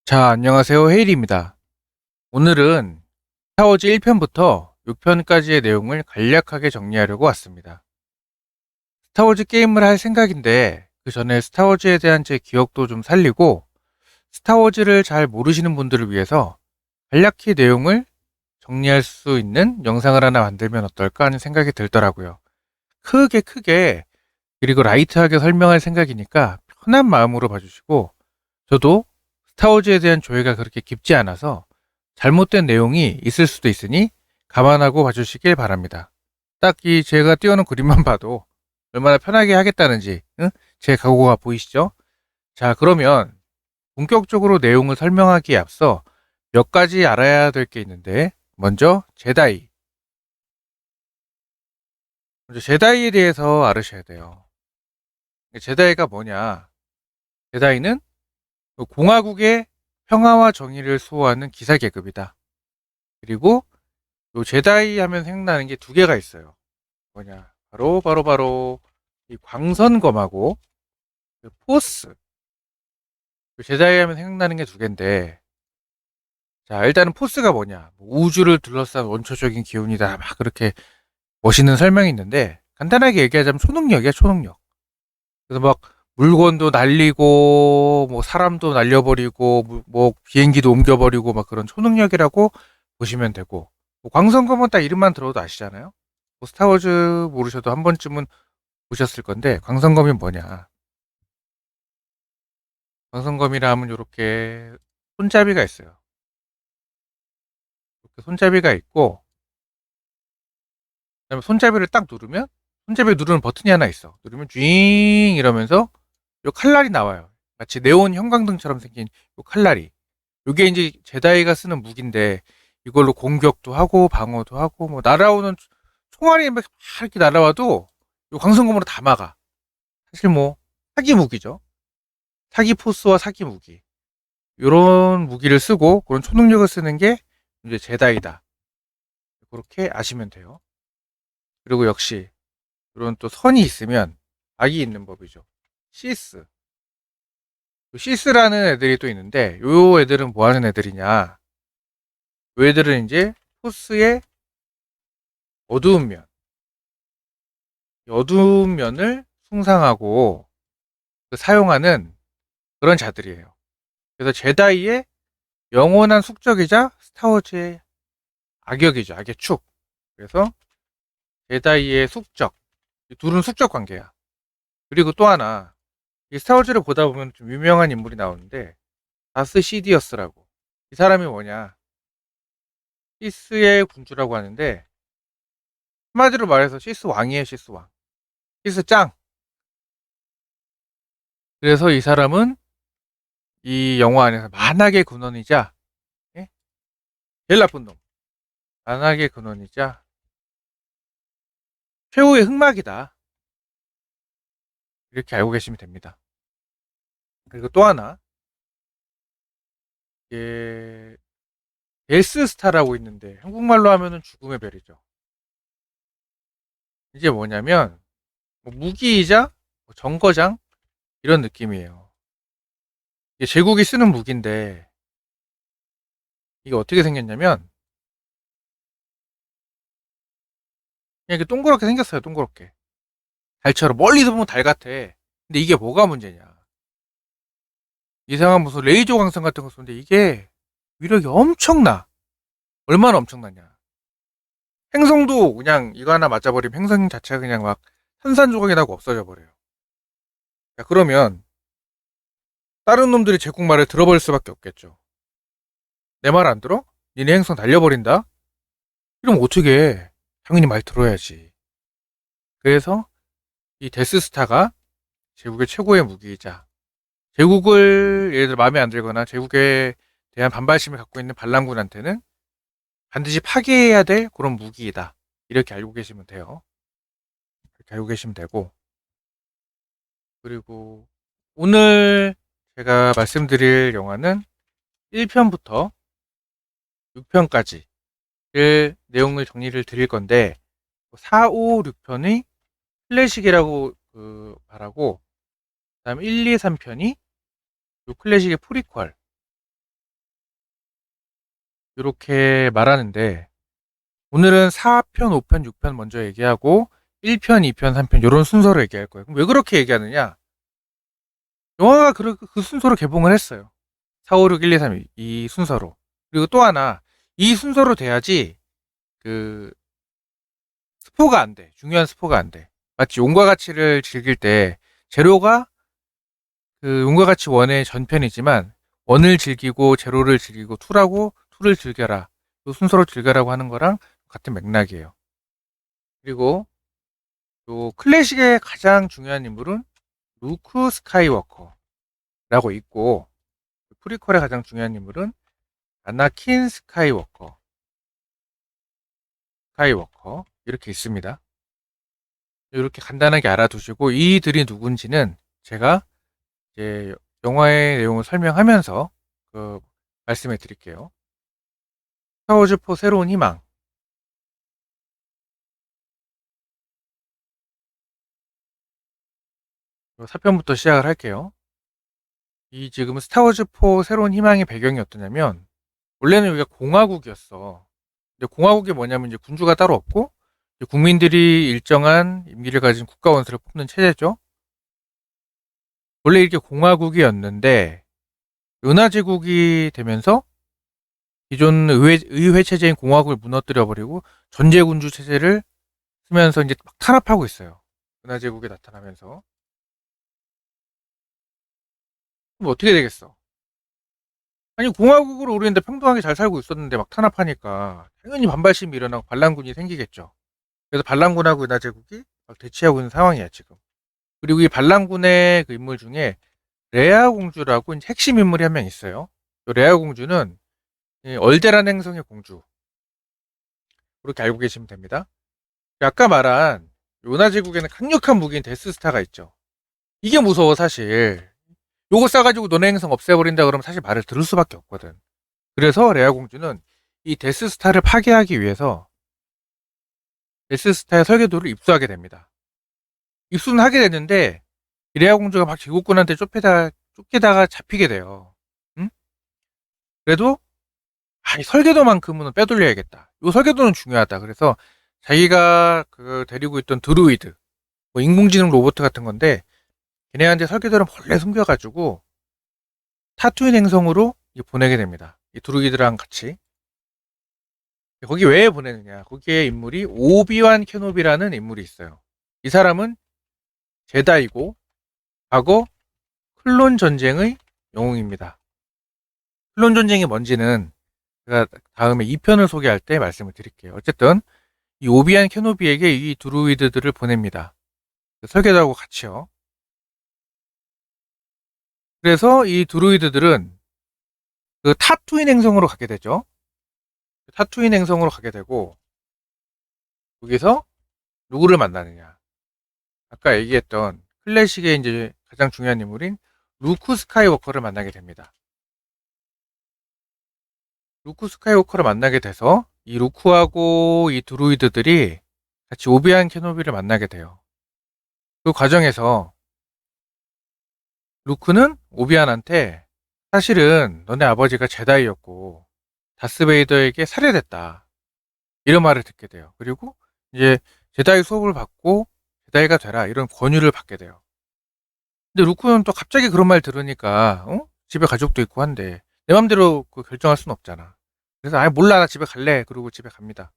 자, 안녕하세요. 헤일입니다. 오늘은 스타워즈 1편부터 6편까지의 내용을 간략하게 정리하려고 왔습니다. 스타워즈 게임을 할 생각인데, 그 전에 스타워즈에 대한 제 기억도 좀 살리고, 스타워즈를 잘 모르시는 분들을 위해서 간략히 내용을 정리할 수 있는 영상을 하나 만들면 어떨까 하는 생각이 들더라고요. 크게, 그리고 라이트하게 설명할 생각이니까 편한 마음으로 봐주시고, 저도 스타워즈에 대한 조예가 그렇게 깊지 않아서 잘못된 내용이 있을 수도 있으니 감안하고 봐주시길 바랍니다. 딱 이 제가 띄워놓은 그림만 봐도 얼마나 편하게 하겠다는지 제 각오가 보이시죠? 자, 그러면 본격적으로 내용을 설명하기에 앞서 몇 가지 알아야 될 게 있는데, 먼저 제다이. 먼저 제다이에 대해서 알으셔야 돼요. 제다이가 뭐냐? 제다이는 공화국의 평화와 정의를 수호하는 기사 계급이다. 그리고 요 제다이 하면 생각나는 게 두 개가 있어요. 뭐냐? 바로 이 광선검하고 그 포스. 요 제다이 하면 생각나는 게 두 개인데, 자, 일단은 포스가 뭐냐? 뭐 우주를 둘러싼 원초적인 기운이다. 막 그렇게 멋있는 설명이 있는데, 간단하게 얘기하자면 초능력이야, 초능력. 그래서 막 물건도 날리고, 뭐 사람도 날려버리고, 뭐 비행기도 옮겨버리고, 막 그런 초능력이라고 보시면 되고, 뭐 광선검은 딱 이름만 들어도 아시잖아요? 뭐 스타워즈 모르셔도 한 번쯤은 보셨을 건데, 광선검이 뭐냐? 광선검이라 하면 이렇게 손잡이가 있어요. 이렇게 손잡이가 있고, 그다음에 손잡이를 딱 누르면, 손잡이 누르는 버튼이 하나 있어. 누르면 쥐잉 이러면서 요 칼날이 나와요. 마치 네온 형광등처럼 생긴 요 칼날이. 요게 이제 제다이가 쓰는 무기인데, 이걸로 공격도 하고 방어도 하고 뭐 날아오는 총알이 막 이렇게 날아와도 요 광선검으로 다 막아. 사실 뭐 사기 무기죠. 사기 포스와 사기 무기. 요런 무기를 쓰고 그런 초능력을 쓰는 게 이제 제다이다. 그렇게 아시면 돼요. 그리고 역시 이런 또 선이 있으면 악이 있는 법이죠. 시스. 시스라는 애들이 또 있는데, 요 애들은 뭐 하는 애들이냐? 요 애들은 이제 포스의 어두운 면, 어두운 면을 숭상하고 사용하는 그런 자들이에요. 그래서 제다이의 영원한 숙적이자 스타워즈의 악역이죠. 악의 축. 그래서 제다이의 숙적. 이 둘은 숙적 관계야. 그리고 또 하나, 이 스타워즈를 보다 보면 좀 유명한 인물이 나오는데, 다스 시디어스라고. 이 사람이 뭐냐? 시스의 군주라고 하는데, 한마디로 말해서 시스 왕이에요, 시스 왕. 시스 짱. 그래서 이 사람은 이 영화 안에서 만악의 근원이자, 예? 제일 나쁜 놈. 만악의 근원이자 최후의 흑막이다. 이렇게 알고 계시면 됩니다. 그리고 또 하나, 이게 데스스타라고 있는데, 한국말로 하면은 죽음의 별이죠. 이게 뭐냐면, 뭐 무기이자 뭐 정거장 이런 느낌이에요. 이게 제국이 쓰는 무기인데, 이게 어떻게 생겼냐면 그냥 이렇게 동그랗게 생겼어요. 동그랗게 달처럼. 멀리서 보면 달 같아. 근데 이게 뭐가 문제냐? 이상한 무슨 레이저 광선 같은 거 쏘는데 이게 위력이 엄청나. 얼마나 엄청나냐? 행성도 그냥 이거 하나 맞아버리면 행성 자체가 그냥 막 산산조각이 나고 없어져 버려요. 자, 그러면 다른 놈들이 제국 말을 들어버릴 수밖에 없겠죠. 내 말 안 들어? 니네 행성 날려버린다? 이러면 어떻게 해? 당연히 말 들어야지. 그래서 이 데스스타가 제국의 최고의 무기이자, 제국을 예를 들어 마음에 안 들거나 제국에 대한 반발심을 갖고 있는 반란군한테는 반드시 파괴해야 될 그런 무기이다. 이렇게 알고 계시면 돼요. 이렇게 알고 계시면 되고, 그리고 오늘 제가 말씀드릴 영화는 1편부터 6편까지 내용을 정리를 드릴 건데, 4, 5, 6편이 클래식이라고 말하고, 그다음에 1, 2, 3편이 클래식의 프리퀄, 이렇게 말하는데 오늘은 4편, 5편, 6편 먼저 얘기하고 1편, 2편, 3편 이런 순서로 얘기할 거예요. 그럼 왜 그렇게 얘기하느냐? 영화가 그 순서로 개봉을 했어요. 4, 5, 6, 1, 2, 3 이 순서로. 그리고 또 하나 이 순서로 돼야지 그 스포가 안 돼. 중요한 스포가 안 돼. 마치 용과 같이를 즐길 때 제로가 그 용과 같이 원의 전편이지만 원을 즐기고 제로를 즐기고 투라고 투를 즐겨라. 그 순서로 즐겨라고 하는 거랑 같은 맥락이에요. 그리고 또 클래식의 가장 중요한 인물은 루크 스카이워커라고 있고 프리퀄의 가장 중요한 인물은 아나킨 스카이워커 이렇게 있습니다. 이렇게 간단하게 알아두시고 이들이 누군지는 제가 이제 영화의 내용을 설명하면서 말씀해 드릴게요. 스타워즈4 새로운 희망. 4편부터 시작을 할게요. 이 지금 스타워즈4 새로운 희망의 배경이 어떠냐면 원래는 여기가 공화국이었어. 근데 공화국이 뭐냐면 이제 군주가 따로 없고 국민들이 일정한 임기를 가진 국가 원수를 뽑는 체제죠. 원래 이렇게 공화국이었는데 은하제국이 되면서 기존 의회 체제인 공화국을 무너뜨려 버리고 전제군주 체제를 쓰면서 이제 막 탄압하고 있어요. 은하제국에 나타나면서. 그럼 어떻게 되겠어? 아니 공화국으로 우리는 평등하게 잘 살고 있었는데 막 탄압하니까 당연히 반발심이 일어나고 반란군이 생기겠죠. 그래서 반란군하고 은하제국이 막 대치하고 있는 상황이야 지금. 그리고 이 반란군의 그 인물 중에 레아 공주라고 이제 핵심 인물이 한 명 있어요. 레아 공주는 이 얼데란 행성의 공주. 그렇게 알고 계시면 됩니다. 아까 말한 요나제국에는 강력한 무기인 데스스타가 있죠. 이게 무서워 사실. 요거 싸가지고 너네 행성 없애버린다 그러면 사실 말을 들을 수밖에 없거든. 그래서 레아 공주는 이 데스스타를 파괴하기 위해서 데스스타의 설계도를 입수하게 됩니다. 입수는 하게 됐는데 레아 공주가 막 제국군한테 쫓기다가 잡히게 돼요. 응? 그래도 이 설계도만큼은 빼돌려야겠다. 이 설계도는 중요하다. 그래서 자기가 데리고 있던 드루이드, 뭐 인공지능 로봇 같은 건데 걔네한테 설계도를 몰래 숨겨가지고 타투인 행성으로 보내게 됩니다. 이 드루이드랑 같이. 거기 왜 보내느냐? 거기에 인물이 오비완 케노비라는 인물이 있어요. 이 사람은 제다이고 과거 클론 전쟁의 영웅입니다. 클론 전쟁이 뭔지는 제가 다음에 2편을 소개할 때 말씀을 드릴게요. 어쨌든 이 오비안 케노비에게 이 드루이드들을 보냅니다. 설계도하고 같이요. 그래서 이 드루이드들은 그 타투인 행성으로 가게 되죠. 타투인 행성으로 가게 되고 여기서 누구를 만나느냐? 아까 얘기했던 클래식의 이제 가장 중요한 인물인 루크 스카이워커를 만나게 됩니다. 루크 스카이워커를 만나게 돼서 이 루크하고 이 드루이드들이 같이 오비안 케노비를 만나게 돼요. 그 과정에서 루크는 오비안한테 사실은 너네 아버지가 제다이였고 다스베이더에게 살해됐다. 이런 말을 듣게 돼요. 그리고 이제 제다이 수업을 받고 제다이가 되라 이런 권유를 받게 돼요. 근데 루크는 또 갑자기 그런 말 들으니까 집에 가족도 있고 한데 내 맘대로 결정할 수는 없잖아. 그래서 몰라 나 집에 갈래. 그러고 집에 갑니다.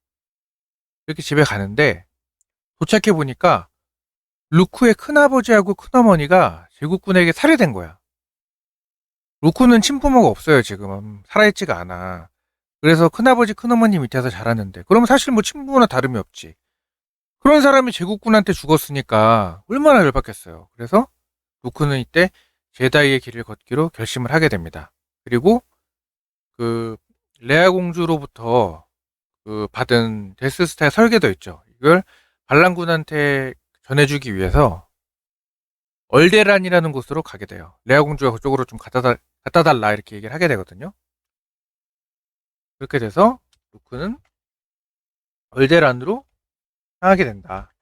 이렇게 집에 가는데 도착해 보니까 루크의 큰아버지하고 큰어머니가 제국군에게 살해된 거야. 루크는 친부모가 없어요 지금. 살아있지가 않아. 그래서 큰아버지 큰어머니 밑에서 자랐는데 그러면 사실 뭐 친부모나 다름이 없지. 그런 사람이 제국군한테 죽었으니까 얼마나 열받겠어요. 그래서 루크는 이때 제다이의 길을 걷기로 결심을 하게 됩니다. 그리고 그 레아 공주로부터 받은 데스스타의 설계도 있죠. 이걸 반란군한테 전해주기 위해서 얼데란이라는 곳으로 가게 돼요. 레아 공주가 그쪽으로 좀 갖다 달라 이렇게 얘기를 하게 되거든요. 그렇게 돼서 루크는 얼데란으로 향하게 된다.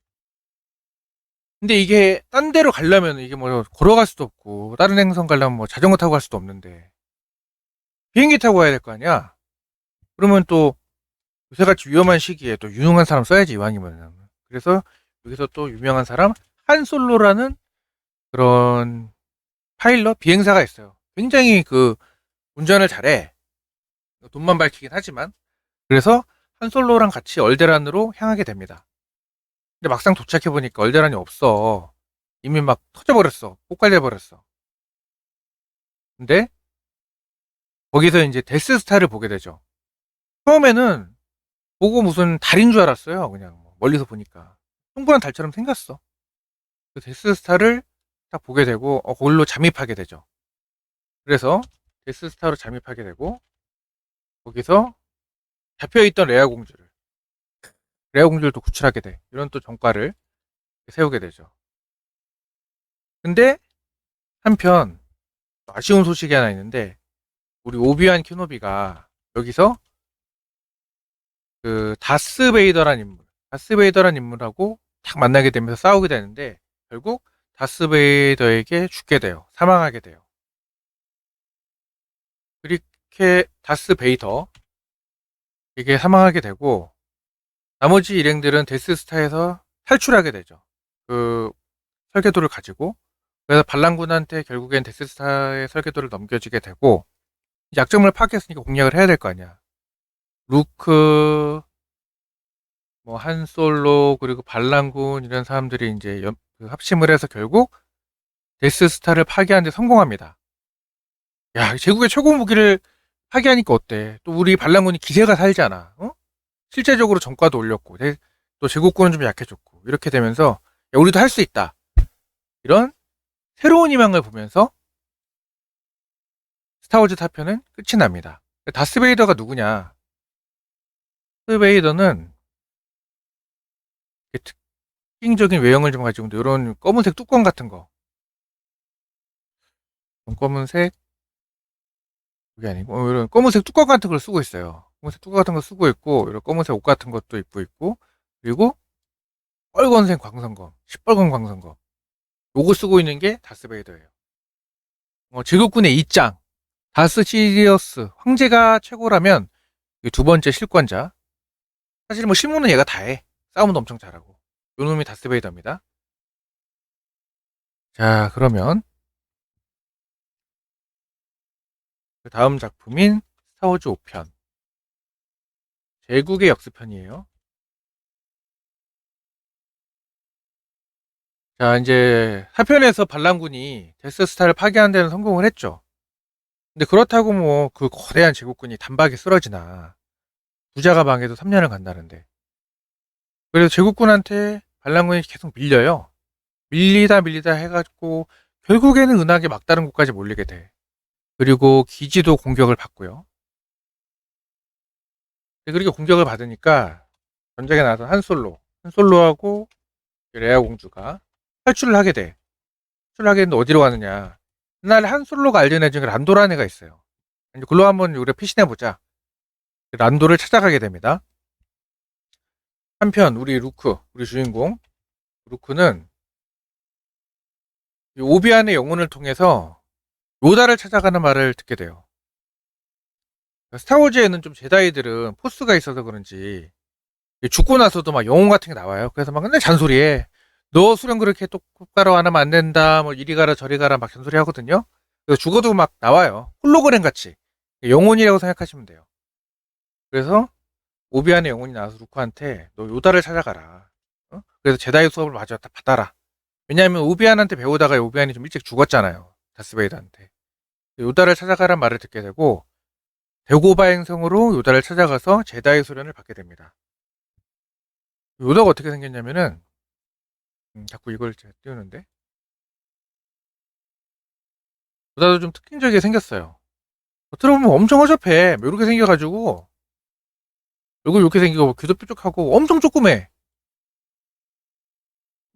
근데 이게 딴 데로 가려면 이게 뭐 걸어갈 수도 없고 다른 행성 가려면 뭐 자전거 타고 갈 수도 없는데 비행기 타고 가야 될 거 아니야. 그러면 또 요새같이 위험한 시기에 또 유능한 사람 써야지, 이왕이면. 그래서 여기서 또 유명한 사람 한솔로라는 그런 파일럿 비행사가 있어요. 굉장히 그 운전을 잘해. 돈만 밝히긴 하지만. 그래서 한솔로랑 같이 얼데란으로 향하게 됩니다. 근데 막상 도착해 보니까 얼데란이 없어. 이미 막 터져버렸어. 폭발돼버렸어. 근데 거기서 이제 데스스타를 보게 되죠. 처음에는 보고 무슨 달인 줄 알았어요. 그냥 멀리서 보니까 둥그런 달처럼 생겼어. 그 데스스타를 딱 보게 되고 거기로 잠입하게 되죠. 그래서 데스스타로 잠입하게 되고 거기서 잡혀있던 레아 공주를 또 구출하게 돼. 이런 또 전과를 세우게 되죠. 근데 한편 아쉬운 소식이 하나 있는데 우리 오비완 키노비가 여기서 그 다스 베이더란 인물하고 딱 만나게 되면서 싸우게 되는데 결국 다스 베이더에게 죽게 돼요. 사망하게 돼요. 그렇게 다스 베이더에게 사망하게 되고 나머지 일행들은 데스스타에서 탈출하게 되죠. 그 설계도를 가지고. 그래서 반란군한테 결국엔 데스스타의 설계도를 넘겨주게 되고 약점을 파악했으니까 공략을 해야 될 거 아니야. 루크, 뭐 한솔로 그리고 반란군 이런 사람들이 이제 그 합심을 해서 결국 데스스타를 파괴하는 데 성공합니다. 야, 제국의 최고 무기를 파괴하니까 어때? 또 우리 반란군이 기세가 살잖아. 어? 실제적으로 전과도 올렸고 또 제국군은 좀 약해졌고 이렇게 되면서 야, 우리도 할 수 있다. 이런 새로운 희망을 보면서 스타워즈 4편은 끝이 납니다. 다스베이더가 누구냐? 다스베이더는 특징적인 외형을 좀 가지고 있는데 이런 검은색 뚜껑 같은 거. 검은색 그게 아니고 이런 검은색 뚜껑 같은 걸 쓰고 있어요. 검은색 뚜껑 같은 거 쓰고 있고 이런 검은색 옷 같은 것도 입고 있고 그리고 빨간색 광선검, 시뻘건 광선검. 요거 쓰고 있는 게 다스베이더예요. 제국군의 이짱 다스 시리어스 황제가 최고라면 두 번째 실권자. 사실 뭐 실무는 얘가 다 해. 싸움도 엄청 잘하고. 요 놈이 다스베이더입니다. 자, 그러면 그 다음 작품인 스타워즈 5편. 제국의 역수편이에요. 자, 이제 4편에서 반란군이 데스스타를 파괴하는 데는 성공을 했죠. 근데 그렇다고 뭐 그 거대한 제국군이 단박에 쓰러지나. 부자가 방해도 3년을 간다는데. 그래서 제국군한테 반란군이 계속 밀려요. 밀리다 해가지고 결국에는 은하계 막다른 곳까지 몰리게 돼. 그리고 기지도 공격을 받고요. 그렇게 공격을 받으니까 전작에 나왔던 한솔로하고 레아 공주가 탈출을 하게 돼. 탈출을 하게 됐는데 어디로 가느냐. 그날 한솔로가 알던 애 중에 란도라는 애가 있어요. 이제 글로 한번 우리가 피신해보자. 란도를 찾아가게 됩니다. 한편 우리 주인공 루크는 오비안의 영혼을 통해서 요다를 찾아가는 말을 듣게 돼요. 스타워즈에는 좀 제다이들은 포스가 있어서 그런지 죽고 나서도 막 영혼 같은 게 나와요. 그래서 막 맨날 잔소리해. 너 수련 그렇게 똑바로 안 하면 안 된다. 뭐 이리 가라 저리 가라 막 잔소리 하거든요. 그래서 죽어도 막 나와요. 홀로그램 같이. 영혼이라고 생각하시면 돼요. 그래서 오비안의 영혼이 나와서 루크한테 너 요다를 찾아가라. 그래서 제다이 수업을 마저 받아라. 왜냐하면 오비안한테 배우다가 오비안이 좀 일찍 죽었잖아요. 다스베이더한테. 요다를 찾아가란 말을 듣게 되고 데고바 행성으로 요다를 찾아가서 제다이 수련을 받게 됩니다. 요다가 어떻게 생겼냐면은 자꾸 이걸 제가 띄우는데 요다도 좀 특징적이게 생겼어요. 겉으로 보면 엄청 허접해. 이렇게 생겨가지고 얼굴 이렇게 생기고 귀도 뾰족하고 엄청 조그매.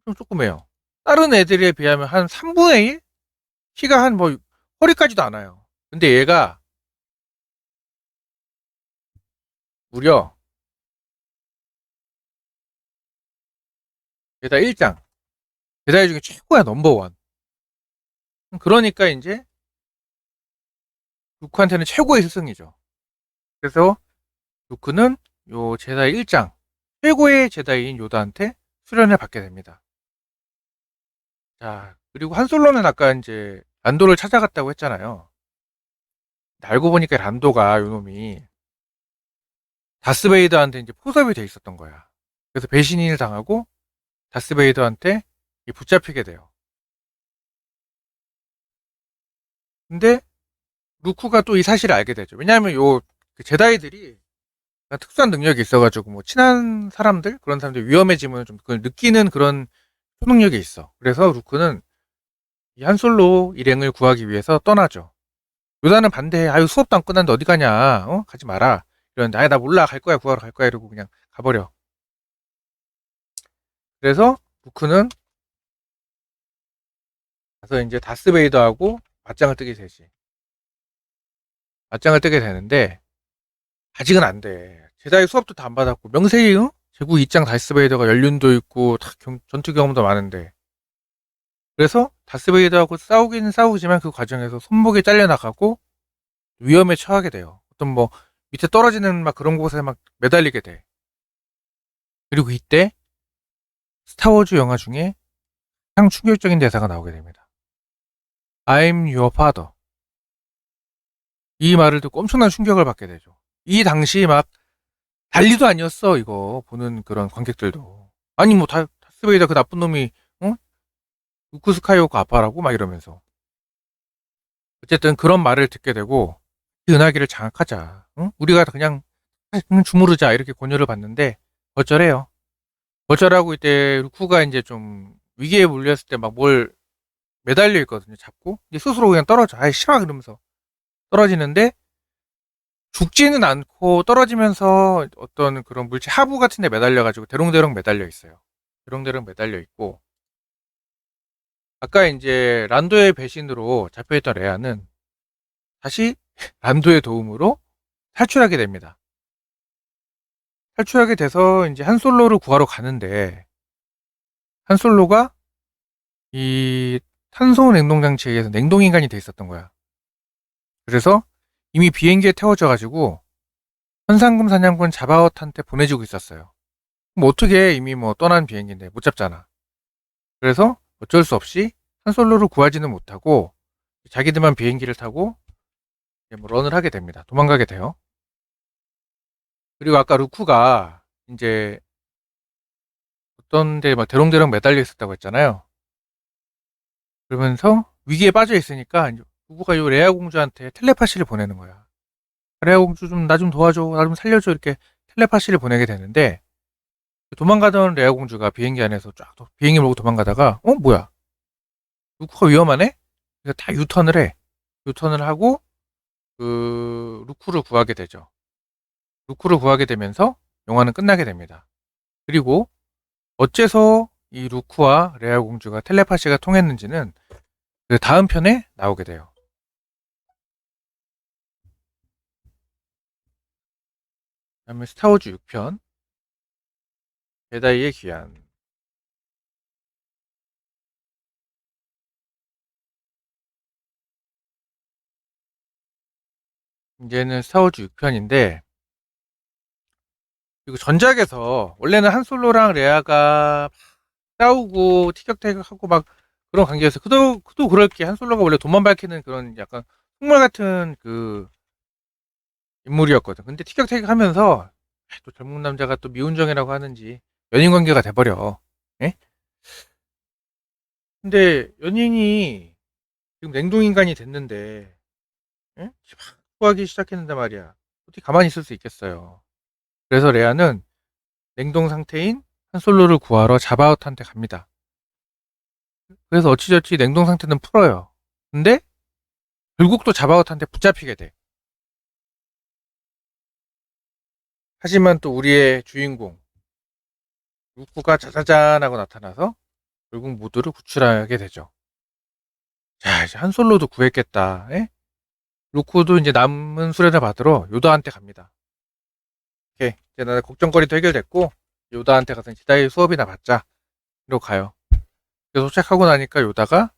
좀 조그매요. 다른 애들에 비하면 한 3분의 1? 키가 한 뭐 허리까지도 않아요. 근데 얘가 무려 게다 1장. 제다이 중에 최고야 넘버원. 그러니까 이제 루크한테는 최고의 스승이죠. 그래서 루크는 요 제다의 1장, 최고의 제다이인 요다한테 수련을 받게 됩니다. 자, 그리고 한솔로는 아까 이제 란도를 찾아갔다고 했잖아요. 알고 보니까 란도가 요놈이 다스베이더한테 이제 포섭이 돼 있었던 거야. 그래서 배신을 당하고 다스베이더한테 붙잡히게 돼요. 근데 루크가 또 이 사실을 알게 되죠. 왜냐하면 그 제다이들이 특수한 능력이 있어가지고 뭐 친한 사람들 그런 사람들 위험해지면 좀 그걸 느끼는 그런 초능력이 있어. 그래서 루크는 이 한솔로 일행을 구하기 위해서 떠나죠. 요다는 반대해. 아유 수업도 안 끝났는데 어디 가냐? 가지 마라. 이러는데 아예 나 몰라 갈 거야 구하러 갈 거야 이러고 그냥 가버려. 그래서 루크는 가서 이제 다스베이더하고 맞짱을 뜨게 되지. 맞짱을 뜨게 되는데 아직은 안 돼. 제다이 수업도 다 안 받았고 명세히 제국 2장 다스베이더가 연륜도 있고 다 전투 경험도 많은데 그래서 다스베이더하고 싸우기는 싸우지만 그 과정에서 손목이 잘려나가고 위험에 처하게 돼요. 어떤 뭐 밑에 떨어지는 막 그런 곳에 막 매달리게 돼. 그리고 이때 스타워즈 영화 중에 가장 충격적인 대사가 나오게 됩니다. I'm your father. 이 말을 듣고 엄청난 충격을 받게 되죠. 이 당시 막 난리도 아니었어 이거 보는 그런 관객들도. 아니 뭐 다스베이더 그 나쁜 놈이 루크 스카이워커 아빠라고 막 이러면서 어쨌든 그런 말을 듣게 되고 그 은하기를 장악하자. 응? 우리가 그냥 주무르자 이렇게 권유를 받는데 거절해요. 거절하고 이때 루크가 이제 좀 위기에 몰렸을 때 막 뭘 매달려 있거든요. 잡고 이제 스스로 그냥 떨어져. 아이 싫어 그러면서 떨어지는데 죽지는 않고 떨어지면서 어떤 그런 물체 하부 같은 데 매달려 가지고 대롱대롱 매달려 있어요. 대롱대롱 매달려 있고 아까 이제 란도의 배신으로 잡혀있던 레아는 다시 란도의 도움으로 탈출하게 됩니다. 탈출하게 돼서 이제 한솔로를 구하러 가는데 한솔로가 이 탄소 냉동 장치에 의해서 냉동 인간이 돼 있었던 거야. 그래서 이미 비행기에 태워져 가지고 현상금 사냥꾼 자바엇한테 보내주고 있었어요. 뭐 어떻게 이미 뭐 떠난 비행기인데 못 잡잖아. 그래서 어쩔 수 없이 한솔로를 구하지는 못하고 자기들만 비행기를 타고 뭐 런을 하게 됩니다. 도망가게 돼요. 그리고 아까 루크가 이제 어떤 데 막 대롱대롱 매달려 있었다고 했잖아요. 그러면서 위기에 빠져 있으니까 루크가 요 레아 공주한테 텔레파시를 보내는 거야. 레아 공주 좀 나 좀 도와줘, 나 좀 살려줘 이렇게 텔레파시를 보내게 되는데 도망가던 레아 공주가 비행기 안에서 쫙 비행기 몰고 도망가다가 뭐야? 루크가 위험하네? 그래서 다 유턴을 해. 유턴을 하고 그 루크를 구하게 되죠. 루크를 구하게 되면서 영화는 끝나게 됩니다. 그리고 어째서 이 루크와 레아 공주가 텔레파시가 통했는지는 그 다음 편에 나오게 돼요. 그다음에 스타워즈 6편 제다이의 귀환. 이제는 스타워즈 6편인데 그리고 전작에서 원래는 한솔로랑 레아가 싸우고 티격태격하고 막 그런 관계에서 그도 그럴 게 한솔로가 원래 돈만 밝히는 그런 약간 속물 같은 그 인물이었거든. 근데 티격태격하면서 또 젊은 남자가 또 미운정이라고 하는지 연인 관계가 돼버려. 예? 근데 연인이 지금 냉동인간이 됐는데 예? 막 구하기 시작했는데 말이야. 어떻게 가만히 있을 수 있겠어요. 그래서 레아는 냉동 상태인 한솔로를 구하러 자바웃한테 갑니다. 그래서 어찌저찌 냉동 상태는 풀어요. 근데 결국 또 자바웃한테 붙잡히게 돼. 하지만 또 우리의 주인공 루크가 짜자잔 하고 나타나서 결국 모두를 구출하게 되죠. 자, 이제 한솔로도 구했겠다. 에? 루크도 이제 남은 수련을 받으러 요다한테 갑니다. 오케이. 이제 나 걱정거리도 해결됐고 요다한테 가서 제다이 수업이나 받자. 이러고 가요. 그래서 도착하고 나니까 요다가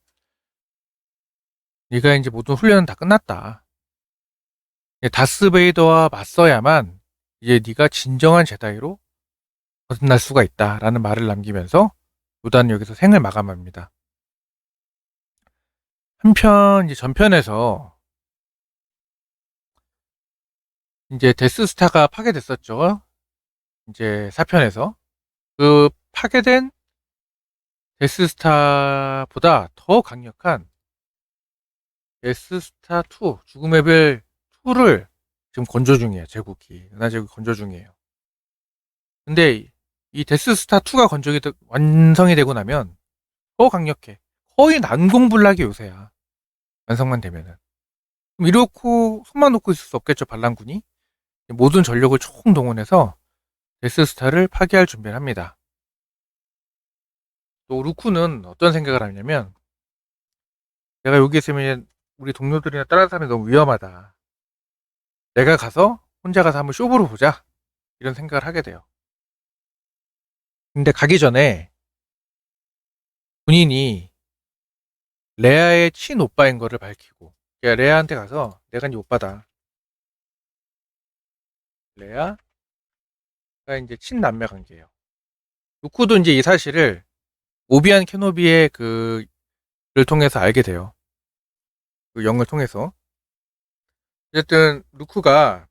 네가 이제 모든 훈련은 다 끝났다. 다스베이더와 맞서야만 이제 네가 진정한 제다이로 거듭날 수가 있다라는 말을 남기면서 요단은 여기서 생을 마감합니다. 한편 이제 전편에서 이제 데스스타가 파괴됐었죠. 이제 4편에서 그 파괴된 데스스타보다 더 강력한 데스스타 2 죽음의 별 2를 지금 건조 중이에요. 제국이 은하제국이 건조 중이에요. 근데 이 데스스타 2가 완성이 되고 나면 더 강력해. 거의 난공불락의 요새야. 완성만 되면은. 그럼 이렇고 손만 놓고 있을 수 없겠죠. 반란군이 모든 전력을 총동원해서 데스스타를 파괴할 준비를 합니다. 또 루크는 어떤 생각을 하냐면, 내가 여기 있으면 우리 동료들이나 다른 사람이 너무 위험하다. 내가 가서 혼자 가서 한번 쇼부를 보자. 이런 생각을 하게 돼요. 근데 가기 전에 본인이 레아의 친오빠인 거를 밝히고, 그러니까 레아한테 가서 내가 네 오빠다. 레아가 이제 친남매 관계예요. 루크도 이제 이 사실을 오비안 케노비의 그를 통해서 알게 돼요. 그 영을 통해서. 어쨌든 루크가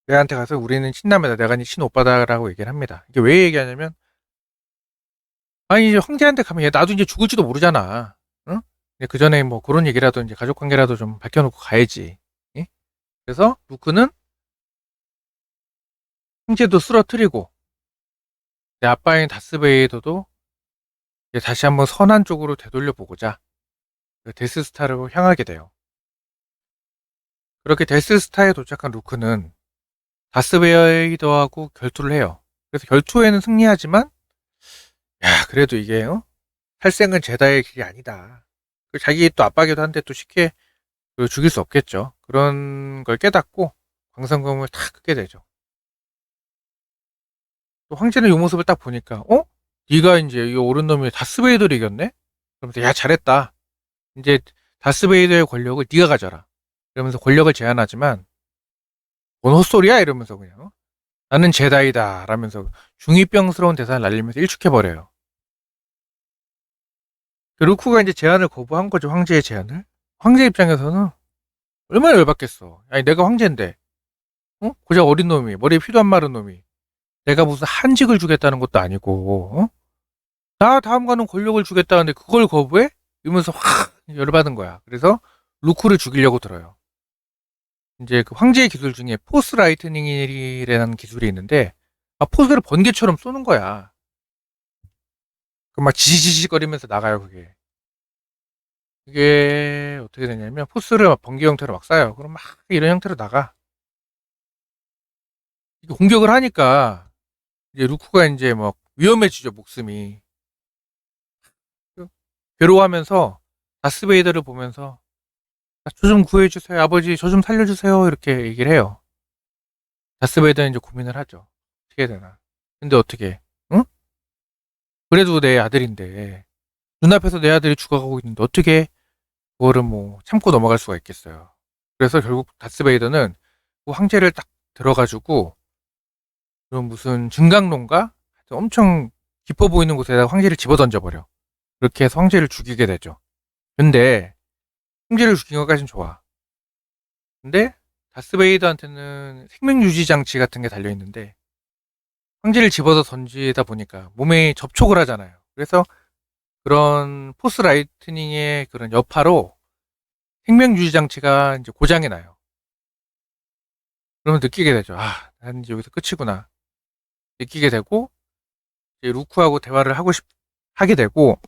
레아한테 가서 우리는 친남매다. 내가 네 친오빠다라고 얘기를 합니다. 이게 왜 얘기하냐면, 아니 이제 황제한테 가면 얘 나도 이제 죽을지도 모르잖아. 응? 그 전에 뭐 그런 얘기라도 이제 가족 관계라도 좀 밝혀놓고 가야지. 예? 그래서 루크는 황제도 쓰러뜨리고 내 아빠인 다스베이더도 이제 다시 한번 선한 쪽으로 되돌려 보고자 그 데스스타로 향하게 돼요. 그렇게 데스스타에 도착한 루크는 다스베이더하고 결투를 해요. 그래서 결투에는 승리하지만, 야 그래도 이게 살생은 제다의 길이 아니다. 자기 또 아빠기도 한데 또 쉽게 죽일 수 없겠죠. 그런 걸 깨닫고 광선검을 탁 끄게 되죠. 또 황제는 이 모습을 딱 보니까 네가 이제 이 옳은 놈이 다스베이더를 이겼네? 그러면서 야 잘했다. 이제 다스베이더의 권력을 네가 가져라. 그러면서 권력을 제안하지만 뭔 헛소리야 이러면서 그냥 나는 제다이다 라면서 중이병스러운 대사를 날리면서 일축해버려요. 루크가 이제 제안을 거부한 거죠. 황제의 제안을. 황제 입장에서는 얼마나 열받겠어. 아니 내가 황제인데 고작 어린 놈이 머리에 피도 안 마른 놈이 내가 무슨 한직을 주겠다는 것도 아니고 나 다음과는 권력을 주겠다는데 그걸 거부해? 이러면서 확 열받은 거야. 그래서 루크를 죽이려고 들어요. 이제 그 황제의 기술 중에 포스 라이트닝이라는 기술이 있는데 포스를 번개처럼 쏘는 거야. 그 막 지지직거리면서 나가요 그게. 그게 어떻게 되냐면 포스를 막 번개 형태로 막 쏴요. 그럼 막 이런 형태로 나가. 이게 공격을 하니까 이제 루크가 이제 막 위험해지죠 목숨이. 괴로워하면서 다스베이더를 보면서 저 좀 구해주세요 아버지 저 좀 살려주세요 이렇게 얘기를 해요. 다스베이더는 이제 고민을 하죠. 어떻게 해야 되나. 근데 어떻게 응? 그래도 내 아들인데 눈앞에서 내 아들이 죽어가고 있는데 어떻게 그거를 뭐 참고 넘어갈 수가 있겠어요. 그래서 결국 다스베이더는 그 황제를 딱 들어가지고 그런 무슨 증강론가 엄청 깊어 보이는 곳에다 황제를 집어던져버려. 그렇게 해서 황제를 죽이게 되죠. 근데 황제를 죽인 것까진 좋아. 근데 다스베이더한테는 생명유지 장치 같은 게 달려있는데 황제를 집어서 던지다 보니까 몸에 접촉을 하잖아요. 그래서 그런 포스 라이트닝의 그런 여파로 생명유지 장치가 이제 고장이 나요. 그러면 느끼게 되죠. 난 이제 여기서 끝이구나. 느끼게 되고 이제 루크하고 대화를 하게 되고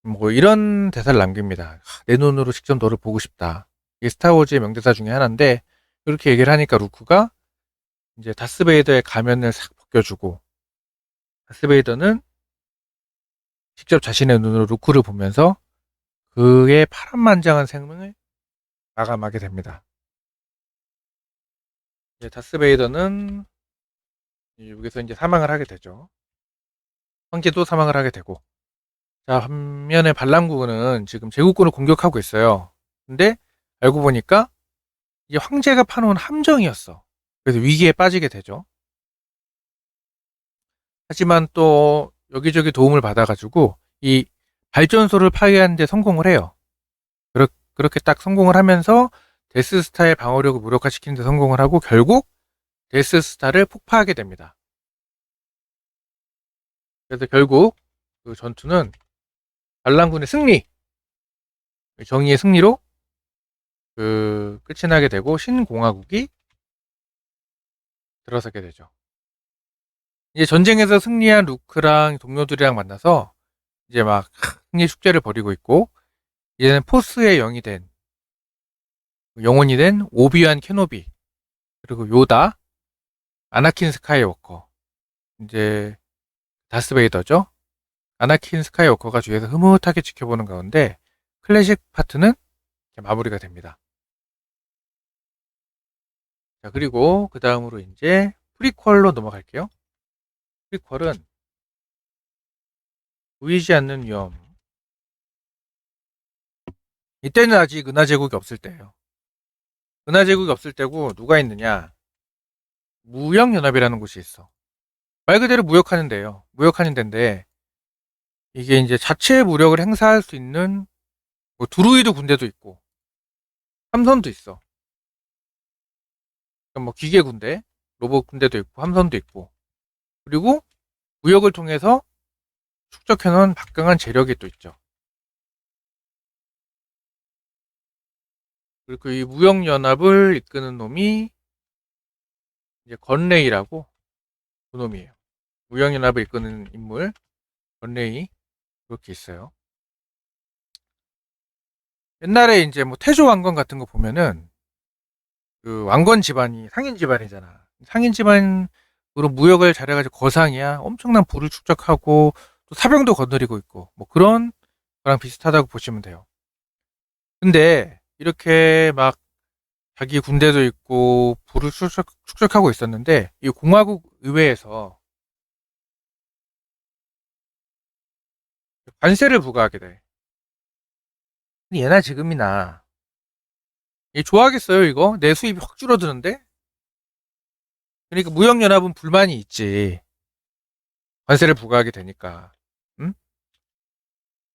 뭐 이런 대사를 남깁니다. 내 눈으로 직접 너를 보고 싶다. 이게 스타워즈의 명대사 중에 하나인데 이렇게 얘기를 하니까 루크가 이제 다스베이더의 가면을 싹 벗겨주고 다스베이더는 직접 자신의 눈으로 루크를 보면서 그의 파란만장한 생명을 마감하게 됩니다. 이제 다스베이더는 여기서 이제 사망을 하게 되죠. 황제도 사망을 하게 되고. 자, 반면에 반란군은 지금 제국군을 공격하고 있어요. 근데 알고 보니까 이게 황제가 파놓은 함정이었어. 그래서 위기에 빠지게 되죠. 하지만 또 여기저기 도움을 받아가지고 이 발전소를 파괴하는 데 성공을 해요. 그렇게 딱 성공을 하면서 데스스타의 방어력을 무력화시키는 데 성공을 하고 결국 데스스타를 폭파하게 됩니다. 그래서 결국 그 전투는 반란군의 승리, 정의의 승리로 끝이 나게 되고 신공화국이 들어서게 되죠. 이제 전쟁에서 승리한 루크랑 동료들이랑 만나서 이제 막 승리 축제를 벌이고 있고, 이제는 포스의 영혼이 된 오비완 케노비, 그리고 요다, 아나킨 스카이워커, 이제 다스베이더죠. 아나킨 스카이워커가 뒤에서 흐뭇하게 지켜보는 가운데 클래식 파트는 마무리가 됩니다. 자, 그리고 그 다음으로 이제 프리퀄로 넘어갈게요. 프리퀄은 보이지 않는 위험. 이때는 아직 은하제국이 없을 때예요. 은하제국이 없을 때고 누가 있느냐? 무역연합이라는 곳이 있어. 말 그대로 무역하는 데예요. 무역하는 데인데 이게 이제 자체 무력을 행사할 수 있는 뭐 드루이드 군대도 있고 함선도 있어. 그러니까 뭐 기계 군대, 로봇 군대도 있고 함선도 있고, 그리고 무역을 통해서 축적해놓은 막강한 재력이 또 있죠. 그리고 이 무역연합을 이끄는 놈이 이제 건레이라고 그 놈이에요. 무역연합을 이끄는 인물 건레이, 그렇게 있어요. 옛날에 이제 뭐 태조 왕건 같은 거 보면은 그 왕건 집안이 상인 집안이잖아. 상인 집안으로 무역을 잘해가지고 거상이야. 엄청난 부를 축적하고 또 사병도 거느리고 있고 뭐 그런 거랑 비슷하다고 보시면 돼요. 근데 이렇게 막 자기 군대도 있고 부를 축적하고 있었는데 이 공화국 의회에서 관세를 부과하게 돼. 근데 예나 지금이나 이 좋아하겠어요 이거? 내 수입이 확 줄어드는데? 그러니까 무역연합은 불만이 있지. 관세를 부과하게 되니까. 응?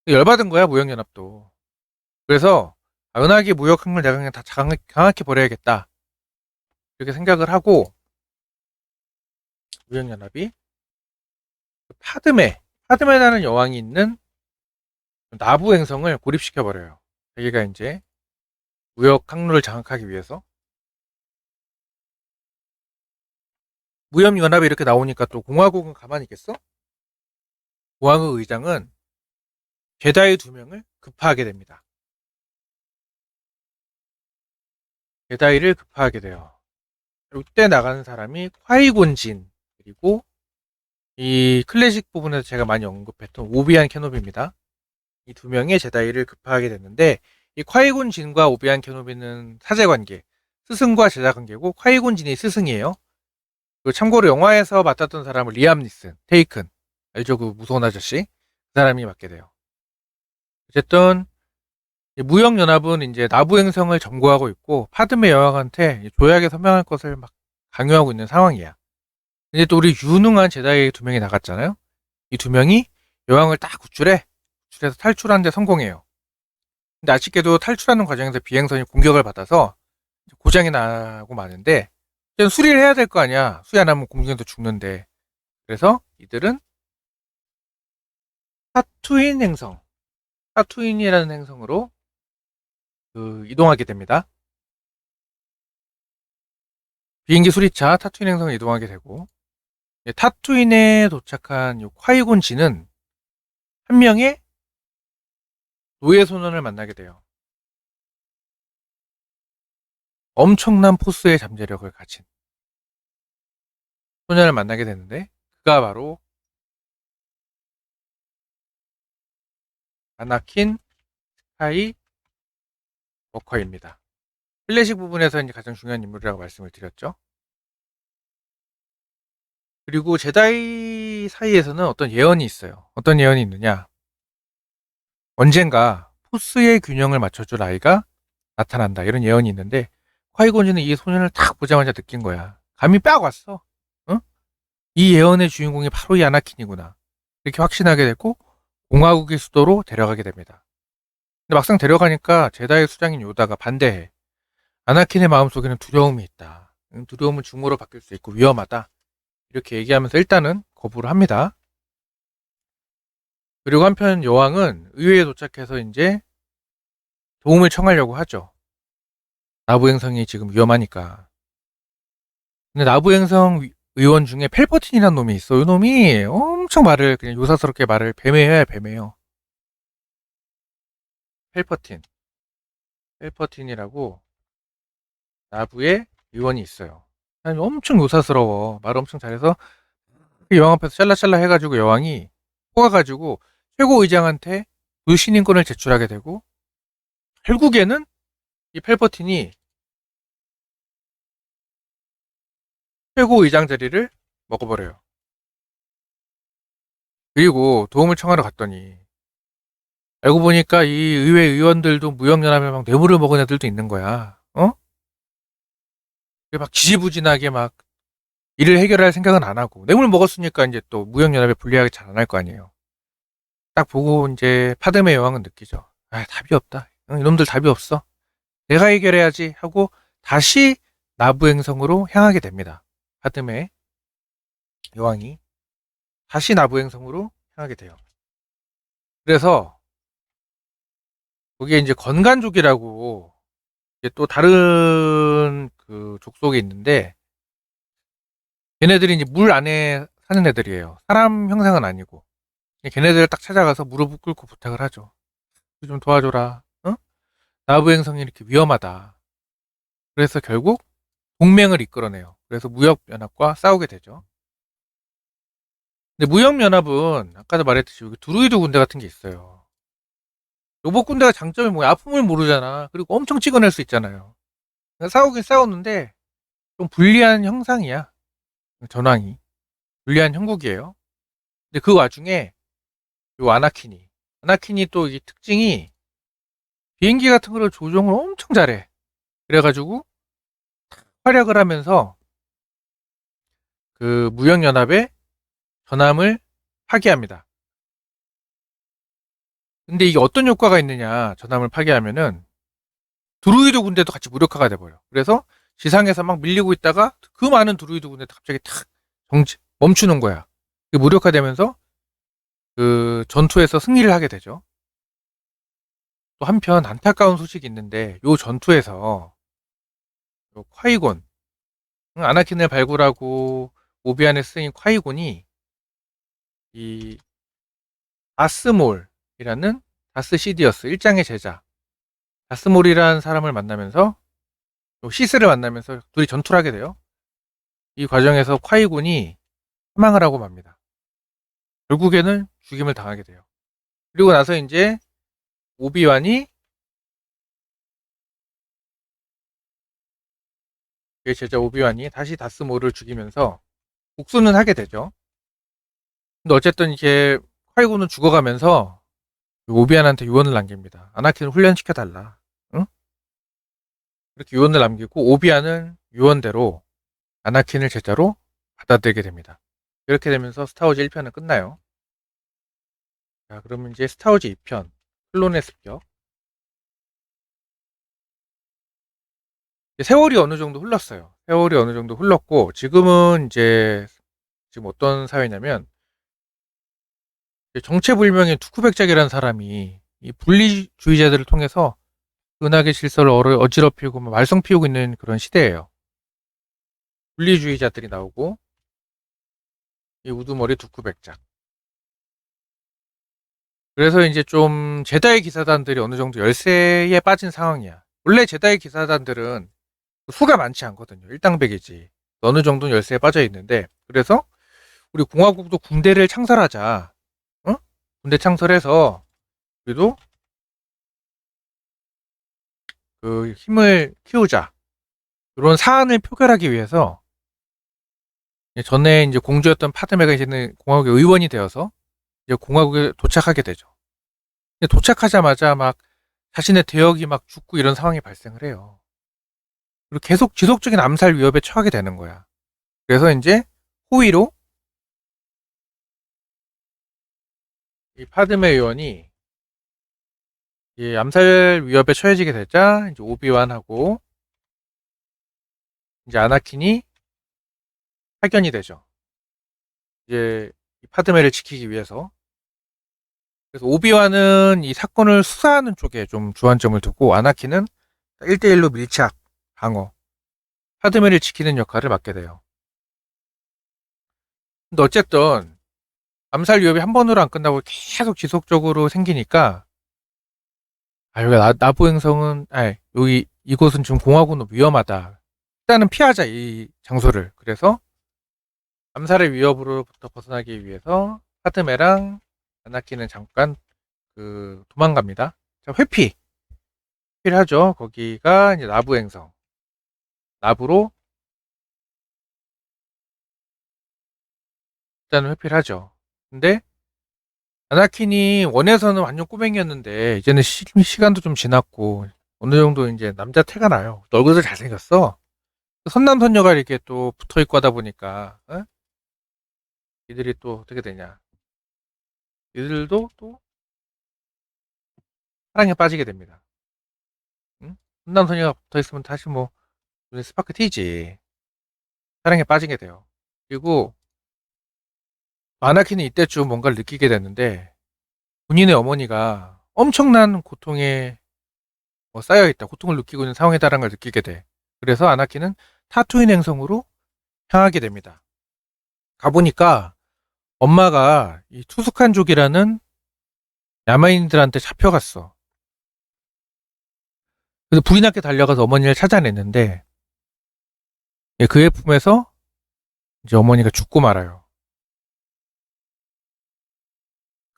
열받은 거야 무역연합도. 그래서 은하계 무역학물 내가 그냥 다 강하게 버려야겠다. 이렇게 생각을 하고 무역연합이 파드메라는 여왕이 있는 나부 행성을 고립시켜버려요. 자기가 이제 무역 항로를 장악하기 위해서. 무역연합이 이렇게 나오니까 또 공화국은 가만히 있겠어? 공화국 의장은 제다이 2명을 급파하게 됩니다. 제다이를 급파하게 돼요. 이때 나가는 사람이 콰이곤 진, 그리고 이 클래식 부분에서 제가 많이 언급했던 오비안 케노비입니다. 이 2명의 제다이를 급파하게 됐는데, 이 콰이곤 진과 오비안 케노비는 사제관계, 스승과 제자관계고 콰이곤 진이 스승이에요. 참고로 영화에서 맡았던 사람은 리암 니슨, 테이큰, 알죠? 그 무서운 아저씨. 그 사람이 맡게 돼요. 어쨌든 무역연합은 이제 나부 행성을 점거하고 있고 파드메 여왕한테 조약에 서명할 것을 막 강요하고 있는 상황이야. 근데 또 우리 유능한 제다이 2명이 나갔잖아요. 이 2명이 여왕을 딱 구출해서 탈출하는데 성공해요. 근데 아쉽게도 탈출하는 과정에서 비행선이 공격을 받아서 고장이 나고 마는데 수리를 해야 될 거 아니야. 수리 안 하면 공중에서 죽는데. 그래서 이들은 타투인이라는 행성으로 이동하게 됩니다. 비행기 수리차 타투인 행성을 이동하게 되고, 타투인에 도착한 콰이곤 진은 한 명의 노예 소년을 만나게 돼요. 엄청난 포스의 잠재력을 가진 소년을 만나게 되는데, 그가 바로 아나킨 스카이 워커입니다. 클래식 부분에서 이제 가장 중요한 인물이라고 말씀을 드렸죠. 그리고 제다이 사이에서는 어떤 예언이 있어요. 어떤 예언이 있느냐? 언젠가 포스의 균형을 맞춰줄 아이가 나타난다. 이런 예언이 있는데 콰이곤이는 이 소년을 딱 보자마자 느낀 거야. 감이 빡 왔어. 응? 이 예언의 주인공이 바로 이 아나킨이구나. 이렇게 확신하게 됐고 공화국의 수도로 데려가게 됩니다. 근데 막상 데려가니까 제다의 수장인 요다가 반대해. 아나킨의 마음속에는 두려움이 있다. 두려움은 증오로 바뀔 수 있고 위험하다. 이렇게 얘기하면서 일단은 거부를 합니다. 그리고 한편 여왕은 의회에 도착해서 이제 도움을 청하려고 하죠. 나부 행성이 지금 위험하니까. 근데 나부 행성 의원 중에 펠퍼틴이라는 놈이 있어. 이 놈이 엄청 말을 그냥 요사스럽게 말을 배매해야 배매요. 펠퍼틴. 펠퍼틴이라고 나부의 의원이 있어요. 엄청 요사스러워. 말을 엄청 잘해서 그 여왕 앞에서 샬라샬라 해가지고 여왕이 뽑아가지고 최고 의장한테 불신임권을 제출하게 되고 결국에는 이 펠퍼틴이 최고 의장 자리를 먹어버려요. 그리고 도움을 청하러 갔더니 알고 보니까 이 의회 의원들도 무역연합에 막 뇌물을 먹은 애들도 있는 거야. 어? 막 지지부진하게 막 일을 해결할 생각은 안 하고 뇌물 먹었으니까 이제 또 무역연합에 불리하게 잘 안 할 거 아니에요. 딱 보고 이제 파드메 여왕은 느끼죠. 아, 답이 없다. 이놈들 답이 없어. 내가 해결해야지 하고 다시 나부행성으로 향하게 됩니다. 파드메 여왕이 다시 나부행성으로 향하게 돼요. 그래서 거기에 이제 건간족이라고 또 다른 그 족속이 있는데 걔네들이 이제 물 안에 사는 애들이에요. 사람 형상은 아니고 걔네들을 딱 찾아가서 무릎 꿇고 부탁을 하죠. 좀 도와줘라. 어? 나부행성이 이렇게 위험하다. 그래서 결국 동맹을 이끌어내요. 그래서 무역연합과 싸우게 되죠. 근데 무역연합은 아까도 말했듯이 여기 드루이드 군대 같은 게 있어요. 로봇 군대가 장점이 뭐야? 아픔을 모르잖아. 그리고 엄청 찍어낼 수 있잖아요. 그러니까 싸우긴 싸웠는데 좀 불리한 형상이야. 전황이. 불리한 형국이에요. 근데 그 와중에 요 아나킨이 또 이 특징이 비행기 같은 거를 조종을 엄청 잘해. 그래가지고 활약을 하면서 그 무역연합의 전함을 파괴합니다. 근데 이게 어떤 효과가 있느냐, 전함을 파괴하면은 드루이드 군대도 같이 무력화가 돼버려. 그래서 지상에서 막 밀리고 있다가 그 많은 드루이드 군대도 갑자기 탁 멈추는 거야. 무력화되면서 그 전투에서 승리를 하게 되죠. 또 한편 안타까운 소식이 있는데 요 전투에서 요 콰이곤, 아나킨을 발굴하고 오비안에 쓰인 콰이곤이 이 다스몰이라는 다스 시디어스 일장의 제자 다스몰이라는 사람을 만나면서 시스를 만나면서 둘이 전투를 하게 돼요. 이 과정에서 콰이곤이 사망을 하고 맙니다. 결국에는 죽임을 당하게 돼요. 그리고 나서 이제 오비완이 그의 제자 오비완이 다시 다스몰을 죽이면서 복수는 하게 되죠. 근데 어쨌든 이제 콰이곤은 죽어가면서 오비안한테 유언을 남깁니다. 아나킨을 훈련시켜달라. 응? 이렇게 유언을 남기고 오비안은 유언대로 아나킨을 제자로 받아들이게 됩니다. 이렇게 되면서 스타워즈 1편은 끝나요. 자, 그러면 이제 스타워즈 2편 클론의 습격. 세월이 어느 정도 흘렀어요. 세월이 어느 정도 흘렀고 지금은 이제 지금 어떤 사회냐면 정체불명의 투쿠백작이라는 사람이 이 분리주의자들을 통해서 은하계 질서를 어지럽히고 말썽 피우고 있는 그런 시대예요. 분리주의자들이 나오고 이 우두머리 두쿠백작. 그래서 이제 좀 제다의 기사단들이 어느 정도 열세에 빠진 상황이야. 원래 제다의 기사단들은 수가 많지 않거든요. 일당백이지. 어느 정도는 열세에 빠져 있는데 그래서 우리 공화국도 군대를 창설하자. 어? 군대 창설해서 우리도 그 힘을 키우자. 이런 사안을 표결하기 위해서 전에 이제 공주였던 파드메가 이제는 공화국의 의원이 되어서 이제 공화국에 도착하게 되죠. 근데 도착하자마자 막 자신의 대역이 막 죽고 이런 상황이 발생을 해요. 그리고 계속 지속적인 암살 위협에 처하게 되는 거야. 그래서 이제 호위로 이 파드메 의원이 이 암살 위협에 처해지게 되자 이제 오비완하고 이제 아나킨이 파견이 되죠. 이제 이 파드메를 지키기 위해서. 그래서 오비완은 이 사건을 수사하는 쪽에 좀 주안점을 두고 아나킨은 1대1로 밀착, 방어, 파드메를 지키는 역할을 맡게 돼요. 근데 어쨌든 암살 위협이 한 번으로 안 끝나고 계속 지속적으로 생기니까 여기 나부 행성은 여기 이곳은 좀 공화국은 위험하다. 일단은 피하자 이 장소를. 그래서 암살의 위협으로부터 벗어나기 위해서 파드메랑 아나킨은 잠깐 도망갑니다. 자, 회피를 하죠. 거기가 이제 나부 행성. 나부로 일단 회피를 하죠. 근데 아나킨이 원에서는 완전 꼬맹이였는데 이제는 시간도 좀 지났고 어느 정도 이제 남자 태가 나요. 얼굴도 잘생겼어. 선남선녀가 이렇게 또 붙어 있고 하다 보니까 이들이 또 어떻게 되냐? 이들도 또 사랑에 빠지게 됩니다. 응? 선남선녀가 붙어 있으면 다시 뭐 눈에 스파크 튀지. 사랑에 빠지게 돼요. 그리고 아나킨은 이때쯤 뭔가를 느끼게 되는데 본인의 어머니가 엄청난 고통에 쌓여있다. 고통을 느끼고 있는 상황이다라는 걸 느끼게 돼. 그래서 아나킨은 타투인 행성으로 향하게 됩니다. 가보니까 엄마가 이 투숙한족이라는 야만인들한테 잡혀갔어. 그래서 불이 나게 달려가서 어머니를 찾아냈는데 그의 품에서 이제 어머니가 죽고 말아요.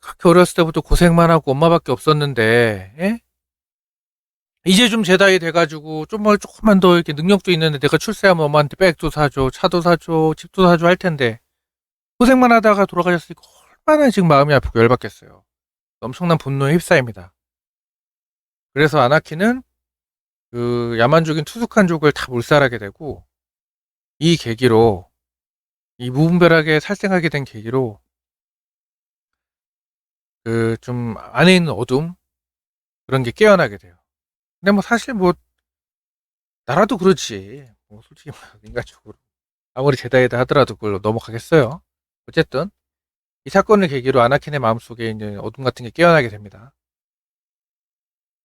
그렇게 어렸을 때부터 고생만 하고 엄마밖에 없었는데 이제 좀 제다이 돼가지고 조금만 더 이렇게 능력도 있는데 내가 출세하면 엄마한테 백도 사줘, 차도 사줘, 집도 사줘 할 텐데 고생만 하다가 돌아가셨으니까 얼마나 지금 마음이 아프고 열받겠어요. 엄청난 분노에 휩싸입니다. 그래서 아나키는 그 야만족인 투숙한족을 다 몰살하게 되고 이 계기로 이 무분별하게 살생하게 된 계기로 그 좀 안에 있는 어둠 그런 게 깨어나게 돼요. 근데 뭐 사실 뭐 나라도 그렇지 뭐 솔직히 인간적으로 아무리 제다이다 하더라도 그걸로 넘어가겠어요. 어쨌든 이 사건을 계기로 아나킨의 마음속에 이제 어둠 같은 게 깨어나게 됩니다.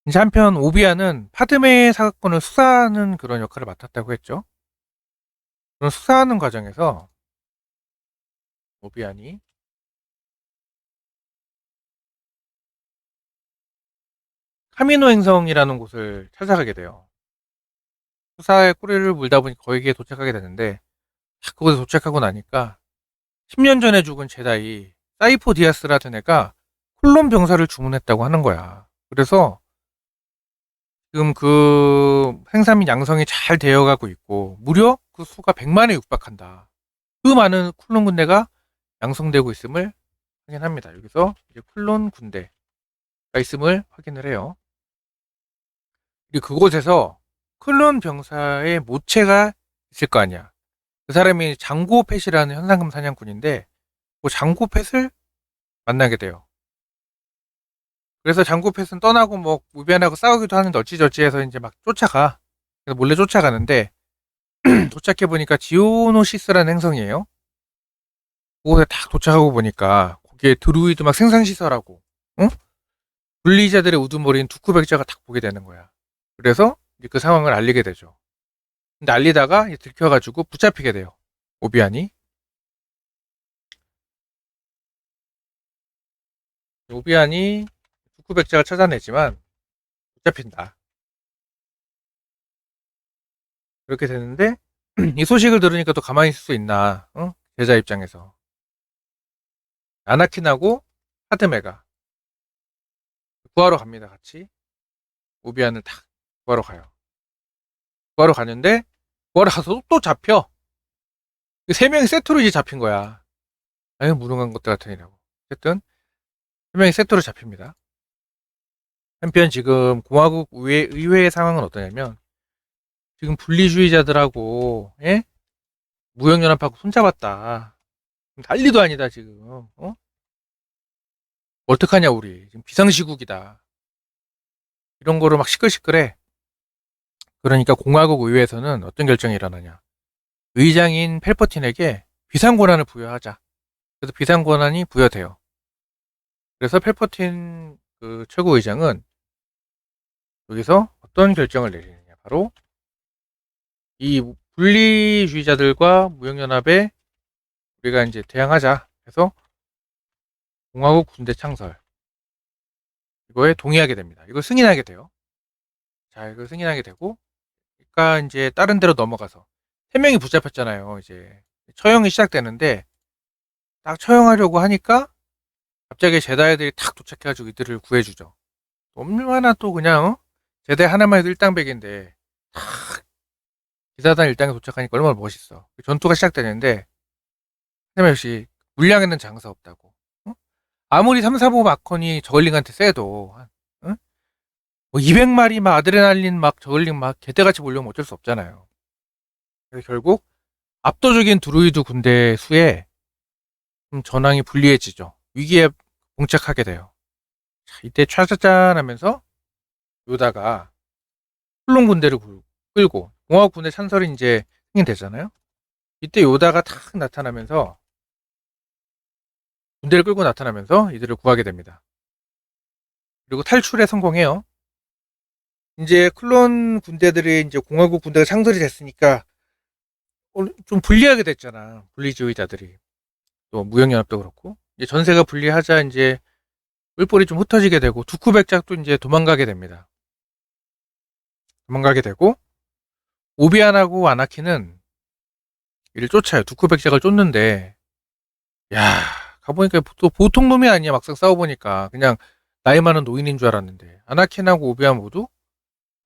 이제 한편 오비아는 파드메의 사건을 수사하는 그런 역할을 맡았다고 했죠. 그런 수사하는 과정에서 오비안이 카미노 행성이라는 곳을 찾아가게 돼요. 수사에 꼬리를 물다 보니 거기에 도착하게 되는데 그곳에 도착하고 나니까 10년 전에 죽은 제다이 사이포 디아스라는 애가 콜론 병사를 주문했다고 하는 거야. 그래서 지금 그 생산민 양성이 잘 되어가고 있고 무려 그 수가 100만에 육박한다. 그 많은 쿨론 군대가 양성되고 있음을 확인합니다. 여기서 이제 쿨론 군대가 있음을 확인을 해요. 그리고 그곳에서 쿨론 병사의 모체가 있을 거 아니야. 그 사람이 장고펫이라는 현상금 사냥꾼인데 그 장고펫을 만나게 돼요. 그래서 장고펫은 떠나고 뭐 무변하고 싸우기도 하는데 어찌저찌 해서 이제 막 쫓아가. 그래서 몰래 쫓아가는데 도착해 보니까 지오노시스라는 행성이에요. 그곳에 딱 도착하고 보니까 거기에 드루이드 막 생산시설하고 분리자들의 우두머리인 두쿠백자가 딱 보게 되는 거야. 그래서 이제 그 상황을 알리게 되죠. 근데 알리다가 들켜가지고 붙잡히게 돼요. 오비안이. 오비안이 두쿠백자가 찾아내지만 붙잡힌다. 그렇게 되는데 이 소식을 들으니까 또 가만히 있을 수 있나? 제자 입장에서. 아나킨하고 파드메가 구하러 갑니다. 같이. 오비안을 딱 구하러 가요. 구하러 가는데 구하러 가서 또 잡혀. 세 명이 세트로 이제 잡힌 거야. 아유 무능한 것들 같으니라고. 어쨌든 세 명이 세트로 잡힙니다. 한편 지금 공화국 의회의 상황은 어떠냐면 지금 분리주의자들하고 무역연합하고 손잡았다. 난리도 아니다 지금. 어떡하냐 우리 지금 비상시국이다. 이런 거로 막 시끌시끌해. 그러니까 공화국 의회에서는 어떤 결정이 일어나냐. 의장인 펠퍼틴에게 비상권한을 부여하자. 그래서 비상권한이 부여돼요. 그래서 펠퍼틴 그 최고의장은 여기서 어떤 결정을 내리느냐. 바로 이 분리주의자들과 무역연합에 우리가 이제 대항하자 해서 공화국 군대 창설 이거에 동의하게 됩니다. 이걸 승인하게 돼요. 자, 이걸 승인하게 되고, 그러니까 이제 다른 데로 넘어가서 3명이 붙잡혔잖아요. 이제 처형이 시작되는데 딱 처형하려고 하니까 갑자기 제다이들이 탁 도착해가지고 이들을 구해주죠. 얼마나 또 그냥 제대 하나만 해도 일당백인데 탁 기사단 일당에 도착하니까 얼마나 멋있어. 전투가 시작되는데 하지만 역시 물량 있는 장사 없다고. 아무리 3, 4보 마컨이 저글링한테 세도 응? 뭐 200마리 막 아드레날린 막 저글링 막 개떼같이 몰려오면 어쩔 수 없잖아요. 그래서 결국 압도적인 드루이드 군대 수에 전황이 불리해지죠. 위기에 봉착하게 돼요. 자, 이때 차자잔 하면서 요다가 플론 군대를 끌고 공화국 군대 찬설이 이제 승인되잖아요. 이때 요다가 탁 나타나면서 군대를 끌고 나타나면서 이들을 구하게 됩니다. 그리고 탈출에 성공해요. 이제 클론 군대들이 이제 공화국 군대가 창설이 됐으니까 좀 불리하게 됐잖아. 분리주의자들이. 또 무역연합도 그렇고. 이제 전세가 불리하자 이제 뿔뿔이 좀 흩어지게 되고 두쿠백작도 이제 도망가게 됩니다. 도망가게 되고 오비안하고 아나키는 이를 쫓아요. 두쿠백작을 쫓는데 야 가보니까 또 보통 놈이 아니야. 막상 싸워보니까 그냥 나이 많은 노인인 줄 알았는데 아나킨하고 오비안 모두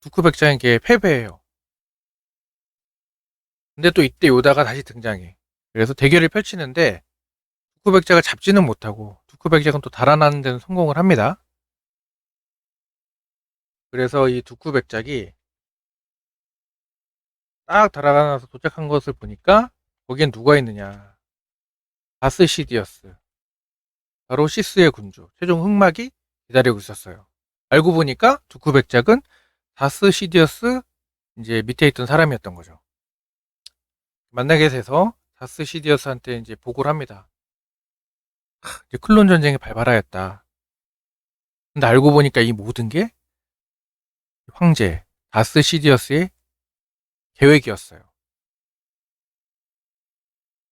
두쿠백작에게 패배해요. 근데 또 이때 요다가 다시 등장해. 그래서 대결을 펼치는데 두쿠백작을 잡지는 못하고 두쿠백작은 또 달아나는 데는 성공을 합니다. 그래서 이 두쿠백작이 딱 달아나서 도착한 것을 보니까 거기엔 누가 있느냐. 바스 시디어스. 바로 시스의 군주. 최종 흑막이 기다리고 있었어요. 알고 보니까 두쿠백작은 바스 시디어스 이제 밑에 있던 사람이었던 거죠. 만나게 돼서 바스 시디어스한테 이제 보고를 합니다. 이제 클론 전쟁이 발발하였다. 근데 알고 보니까 이 모든 게 황제 바스 시디어스의 계획이었어요.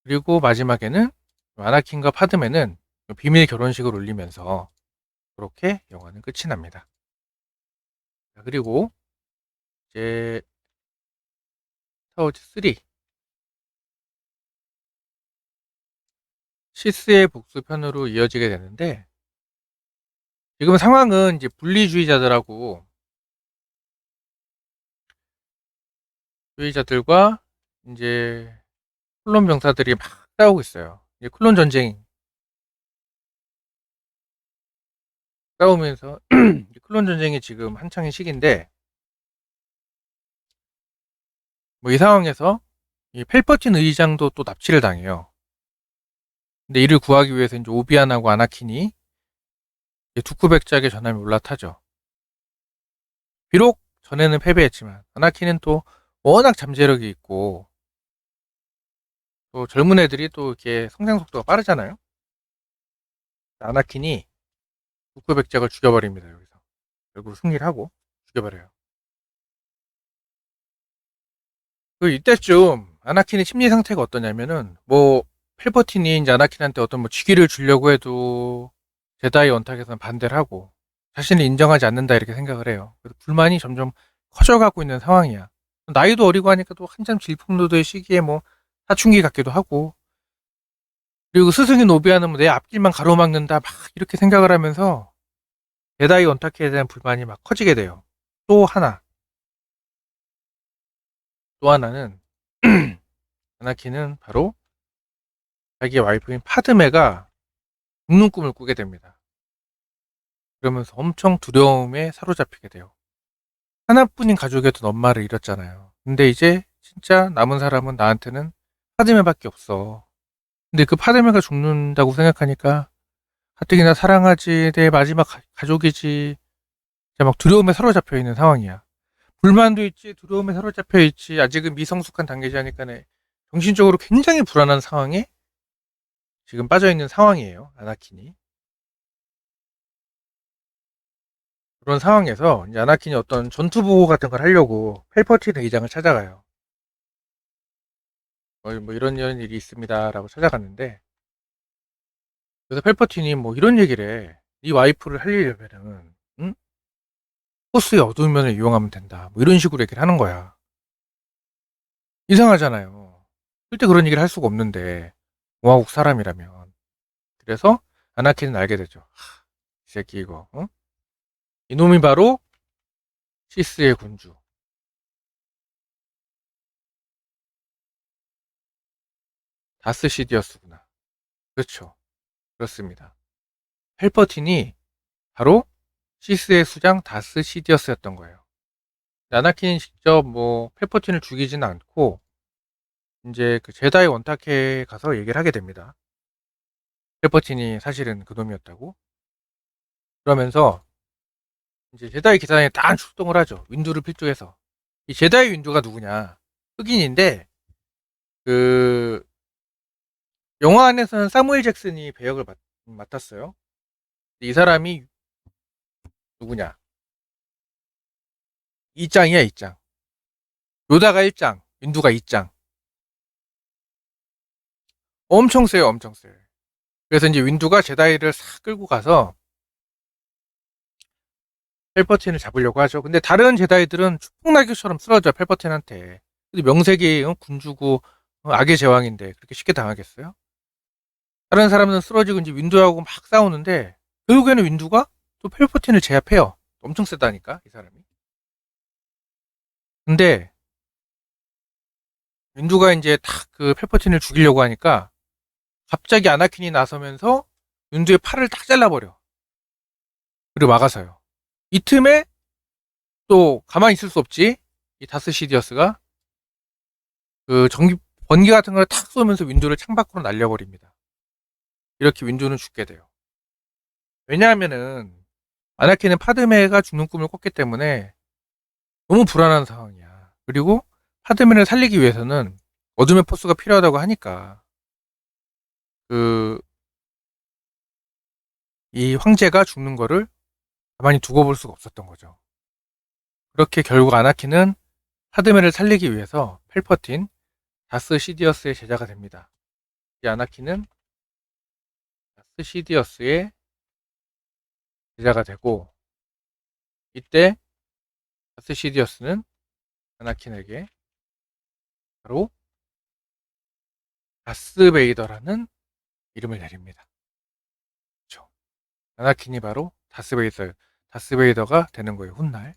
그리고 마지막에는 아나킨과 파드메는 비밀 결혼식을 올리면서 그렇게 영화는 끝이 납니다. 그리고 이제 스타워즈 3 시스의 복수편으로 이어지게 되는데 지금 상황은 이제 분리주의자들하고 주의자들과 이제 클론 병사들이 막 싸우고 있어요. 이제 클론 전쟁 싸우면서 클론 전쟁이 지금 한창의 시기인데 뭐 이 상황에서 이 펠퍼틴 의장도 또 납치를 당해요. 근데 이를 구하기 위해서 이제 오비안하고 아나킨이 두쿠백작의 전함에 올라타죠. 비록 전에는 패배했지만 아나킨은 또 워낙 잠재력이 있고 또 젊은 애들이 또 이렇게 성장 속도가 빠르잖아요. 아나킨이 두쿠백작을 죽여버립니다. 여기서 결국 승리를 하고 죽여버려요. 그 이때쯤 아나킨의 심리 상태가 어떠냐면은 뭐 펠퍼틴이 이제 아나킨한테 어떤 뭐 직위를 주려고 해도 제다이 원탁에서는 반대를 하고 자신을 인정하지 않는다 이렇게 생각을 해요. 그래서 불만이 점점 커져가고 있는 상황이야. 나이도 어리고 하니까 또 한참 질풍노도의 시기에 뭐 사춘기 같기도 하고 그리고 스승인 오비아는 뭐 내 앞길만 가로막는다 막 이렇게 생각을 하면서 제다이 원탁에 대한 불만이 막 커지게 돼요. 또 하나 또 하나는 아나킨은 바로 자기의 와이프인 파드메가 죽는 꿈을 꾸게 됩니다. 그러면서 엄청 두려움에 사로잡히게 돼요. 하나뿐인 가족이었던 엄마를 잃었잖아요. 근데 이제 진짜 남은 사람은 나한테는 파드메밖에 없어. 근데 그 파드메가 죽는다고 생각하니까 가뜩이나 사랑하지, 내 마지막 가족이지. 이제 막 두려움에 사로잡혀 있는 상황이야. 불만도 있지, 두려움에 사로잡혀 있지. 아직은 미성숙한 단계지 하니까는 정신적으로 굉장히 불안한 상황에 지금 빠져 있는 상황이에요. 아나킨이. 그런 상황에서 이제 아나킨이 어떤 전투 보고 같은 걸 하려고 펠퍼틴 의장을 찾아가요. 뭐 이런 일이 있습니다라고 찾아갔는데, 그래서 펠퍼틴이 뭐 이런 얘기를 해. 네 와이프를 살리려면은 응? 포스의 어두운 면을 이용하면 된다. 뭐 이런 식으로 얘기를 하는 거야. 이상하잖아요. 절대 그런 얘기를 할 수가 없는데 공화국 사람이라면. 그래서 아나킨은 알게 되죠. 이 새끼 이거. 어? 이놈이 바로 시스의 군주 다스 시디어스구나. 그렇죠. 그렇습니다. 펠퍼틴이 바로 시스의 수장 다스 시디어스였던 거예요. 아나킨이 직접 뭐 펠퍼틴을 죽이지는 않고 이제 그 제다이 원탁에 가서 얘기를 하게 됩니다. 펠퍼틴이 사실은 그놈이었다고. 그러면서 이제 제다이 기사단에 다 출동을 하죠. 윈두를 필두해서. 이 제다이 윈두가 누구냐? 흑인인데 그 영화 안에서는 사무엘 잭슨이 배역을 맡았어요. 이 사람이 누구냐? 이짱이야, 이짱. 요다가 1장, 윈두가 2장. 엄청 세요, 엄청 세요. 그래서 이제 윈두가 제다이를 싹 끌고 가서 펠퍼틴을 잡으려고 하죠. 근데 다른 제다이들은 축복날개처럼 쓰러져, 펠퍼틴한테. 근데 명색이 군주고 악의 제왕인데 그렇게 쉽게 당하겠어요? 다른 사람은 쓰러지고 이제 윈두하고 막 싸우는데 결국에는 윈두가 또 펠퍼틴을 제압해요. 엄청 세다니까, 이 사람이. 근데 윈두가 이제 탁 그 펠퍼틴을 죽이려고 하니까 갑자기 아나킨이 나서면서 윈두의 팔을 딱 잘라버려. 그리고 막아서요. 이 틈에 또 가만히 있을 수 없지. 이 다스 시디어스가 그 전기 번개 같은 걸 탁 쏘면서 윈두를 창밖으로 날려버립니다. 이렇게 윈두는 죽게 돼요. 왜냐하면은 아나킨은 파드메가 죽는 꿈을 꿨기 때문에 너무 불안한 상황이야. 그리고 파드메를 살리기 위해서는 어둠의 포스가 필요하다고 하니까 그 이 황제가 죽는 거를 가만히 두고 볼 수가 없었던 거죠. 그렇게 결국 아나킨은 파드메를 살리기 위해서 펠퍼틴, 다스 시디어스의 제자가 됩니다. 이 아나킨은 다스 시디어스의 제자가 되고, 이때 다스 시디어스는 아나킨에게 바로 다스베이더라는 이름을 내립니다. 그렇죠. 아나킨이 바로 다스베이더가 되는 거예요, 훗날.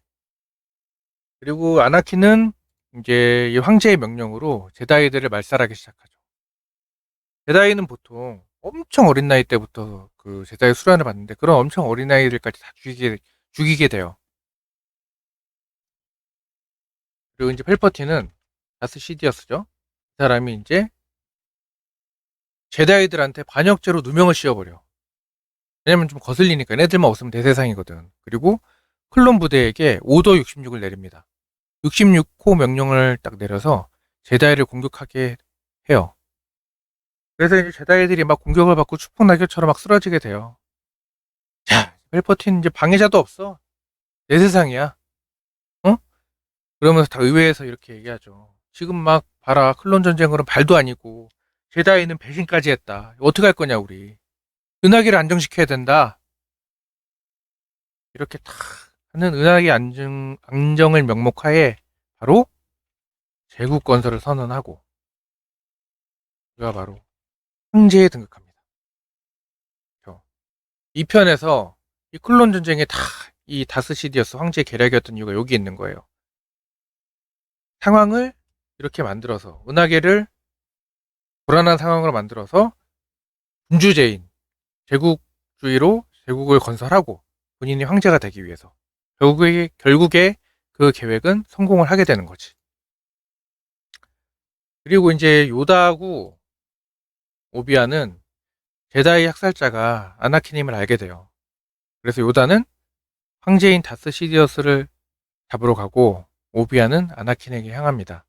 그리고 아나킨은 이제 이 황제의 명령으로 제다이들을 말살하기 시작하죠. 제다이는 보통 엄청 어린 나이 때부터 그 제다이 수련을 받는데 그런 엄청 어린 아이들까지 다 죽이게 돼요. 그리고 이제 펠퍼틴은 다스 시디어스죠. 그 사람이 이제 제다이들한테 반역죄로 누명을 씌워버려. 왜냐면 좀 거슬리니까 애들만 없으면 대세상이거든. 그리고 클론 부대에게 오더 66을 내립니다. 66호 명령을 딱 내려서 제다이를 공격하게 해요. 그래서 이제 제다이들이 막 공격을 받고 추풍 낙엽처럼 막 쓰러지게 돼요. 자, 펠퍼틴 이제 방해자도 없어. 내 세상이야. 어? 그러면서 다 의회에서 이렇게 얘기하죠. 지금 막 봐라. 클론 전쟁으로는 발도 아니고 제다이는 배신까지 했다. 어떻게 할 거냐 우리. 은하계를 안정시켜야 된다. 이렇게 탁 하는 은하계 안정을 명목하에 바로 제국 건설을 선언하고 그가 바로 황제에 등극합니다. 그렇죠? 이 편에서 이 클론 전쟁에 다 이 다스시디어스 황제의 계략이었던 이유가 여기 있는 거예요. 상황을 이렇게 만들어서 은하계를 불안한 상황으로 만들어서 군주제인 제국주의로 제국을 건설하고 본인이 황제가 되기 위해서 결국에 그 계획은 성공을 하게 되는 거지. 그리고 이제 요다하고 오비안은 제다이 학살자가 아나킨임을 알게 돼요. 그래서 요다는 황제인 다스 시디어스를 잡으러 가고 오비안은 아나킨에게 향합니다.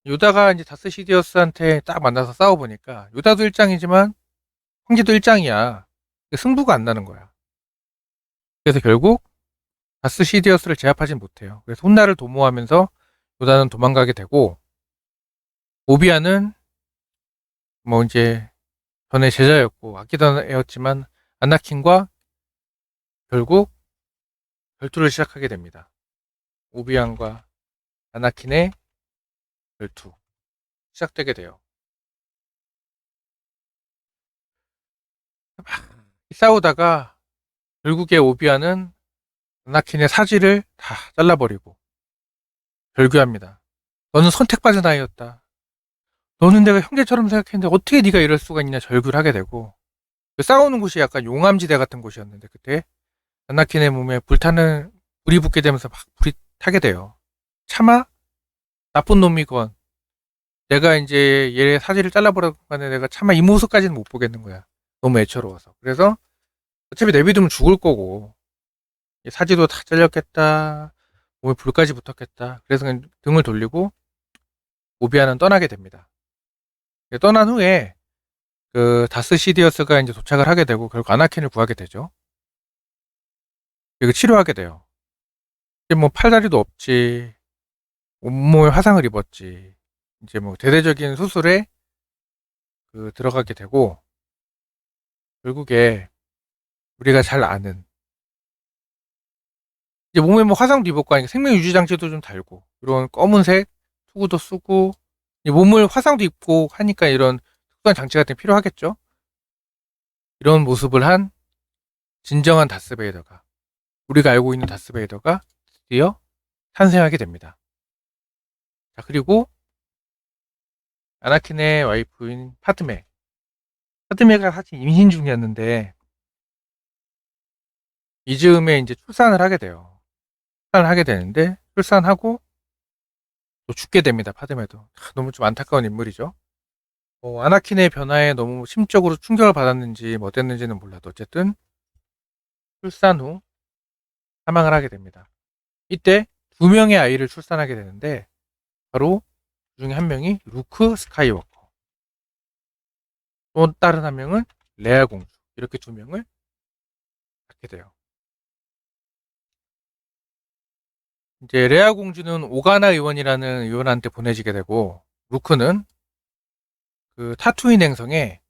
요다가 이제 다스 시디어스한테 딱 만나서 싸워보니까 요다도 일장이지만 황제도 일장이야. 승부가 안 나는 거야. 그래서 결국 다스 시디어스를 제압하진 못해요. 그래서 훗날을 도모하면서 요다는 도망가게 되고 오비안은 뭐 이제 전에 제자였고 아끼던 애였지만 아나킨과 결국 결투를 시작하게 됩니다. 오비안과 아나킨의 결투 시작되게 돼요. 싸우다가 결국에 오비안은 아나킨의 사지를 다 잘라버리고 절규합니다. 너는 선택받은 아이였다. 너는 내가 형제처럼 생각했는데 어떻게 네가 이럴 수가 있냐 절규를 하게 되고 싸우는 곳이 약간 용암지대 같은 곳이었는데 그때 아나킨의 몸에 불이 붙게 되면서 막 불이 타게 돼요. 차마 나쁜 놈이건 내가 이제 얘 사지를 잘라버렸건 간에 내가 차마 이 모습까지는 못 보겠는 거야. 너무 애처로워서. 그래서 어차피 내비두면 죽을 거고 사지도 다 잘렸겠다. 몸에 불까지 붙었겠다. 그래서 그냥 등을 돌리고 오비안은 떠나게 됩니다. 떠난 후에 그 다스 시디어스가 이제 도착을 하게 되고 결국 아나킨을 구하게 되죠. 그리고 치료하게 돼요. 이제 뭐 팔다리도 없지, 온몸에 화상을 입었지. 이제 뭐 대대적인 수술에 들어가게 되고 결국에 우리가 잘 아는 이제 몸에 뭐 화상도 입었고 하니까 생명 유지 장치도 좀 달고 이런 검은색 투구도 쓰고 몸을 화상도 입고 하니까 이런 특수한 장치 같은 게 필요하겠죠. 이런 모습을 한 진정한 다스베이더가 우리가 알고 있는 다스베이더가 드디어 탄생하게 됩니다. 자, 그리고 아나킨의 와이프인 파드메가 사실 임신 중이었는데 이 즈음에 이제 출산을 하게 돼요. 출산을 하게 되는데 출산하고 또 죽게 됩니다. 파드메도 너무 좀 안타까운 인물이죠. 아나킨의 변화에 너무 심적으로 충격을 받았는지 뭐 어땠는지는 몰라도 어쨌든 출산 후 사망을 하게 됩니다. 이때 두 명의 아이를 출산하게 되는데 바로 그 중에 한 명이 루크 스카이워커, 또 다른 한 명은 레아 공주, 이렇게 두 명을 갖게 돼요. 이제 레아 공주는 오가나 의원이라는 의원한테 보내지게 되고 루크는 그 타투인 행성에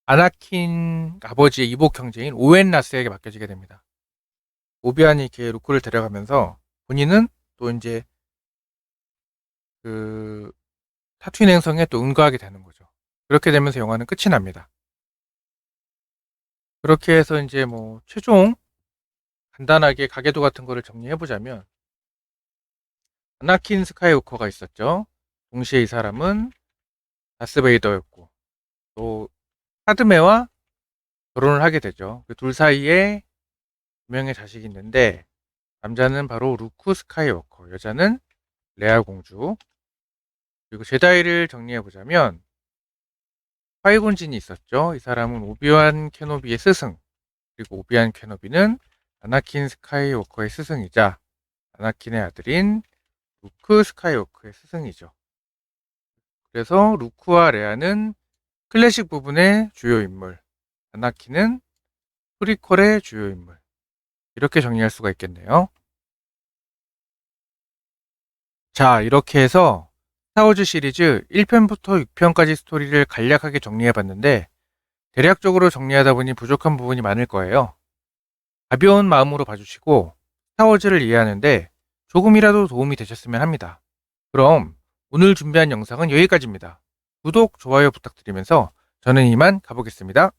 아나킨 아버지의 이복 형제인 오웬 라스에게 맡겨지게 됩니다. 오비안이 이렇게 루크를 데려가면서 본인은 또 이제 그 타투인 행성에 또 응가하게 되는 거죠. 그렇게 되면서 영화는 끝이 납니다. 그렇게 해서 이제 뭐 최종 간단하게 가계도 같은 거를 정리해 보자면 아나킨 스카이워커가 있었죠. 동시에 이 사람은 다스베이더였고 또 파드메와 결혼을 하게 되죠. 그 둘 사이에 두 명의 자식이 있는데 남자는 바로 루크 스카이워커, 여자는 레아 공주. 그리고 제다이를 정리해 보자면 화이군진이 있었죠. 이 사람은 오비완 케노비의 스승, 그리고 오비완 케노비는 아나킨 스카이워커의 스승이자 아나킨의 아들인 루크 스카이워커의 스승이죠. 그래서 루크와 레아는 클래식 부분의 주요 인물, 아나킨은 프리퀄의 주요 인물, 이렇게 정리할 수가 있겠네요. 자, 이렇게 해서 스타워즈 시리즈 1편부터 6편까지 스토리를 간략하게 정리해봤는데 대략적으로 정리하다 보니 부족한 부분이 많을 거예요. 가벼운 마음으로 봐주시고 스타워즈를 이해하는데 조금이라도 도움이 되셨으면 합니다. 그럼 오늘 준비한 영상은 여기까지입니다. 구독, 좋아요 부탁드리면서 저는 이만 가보겠습니다.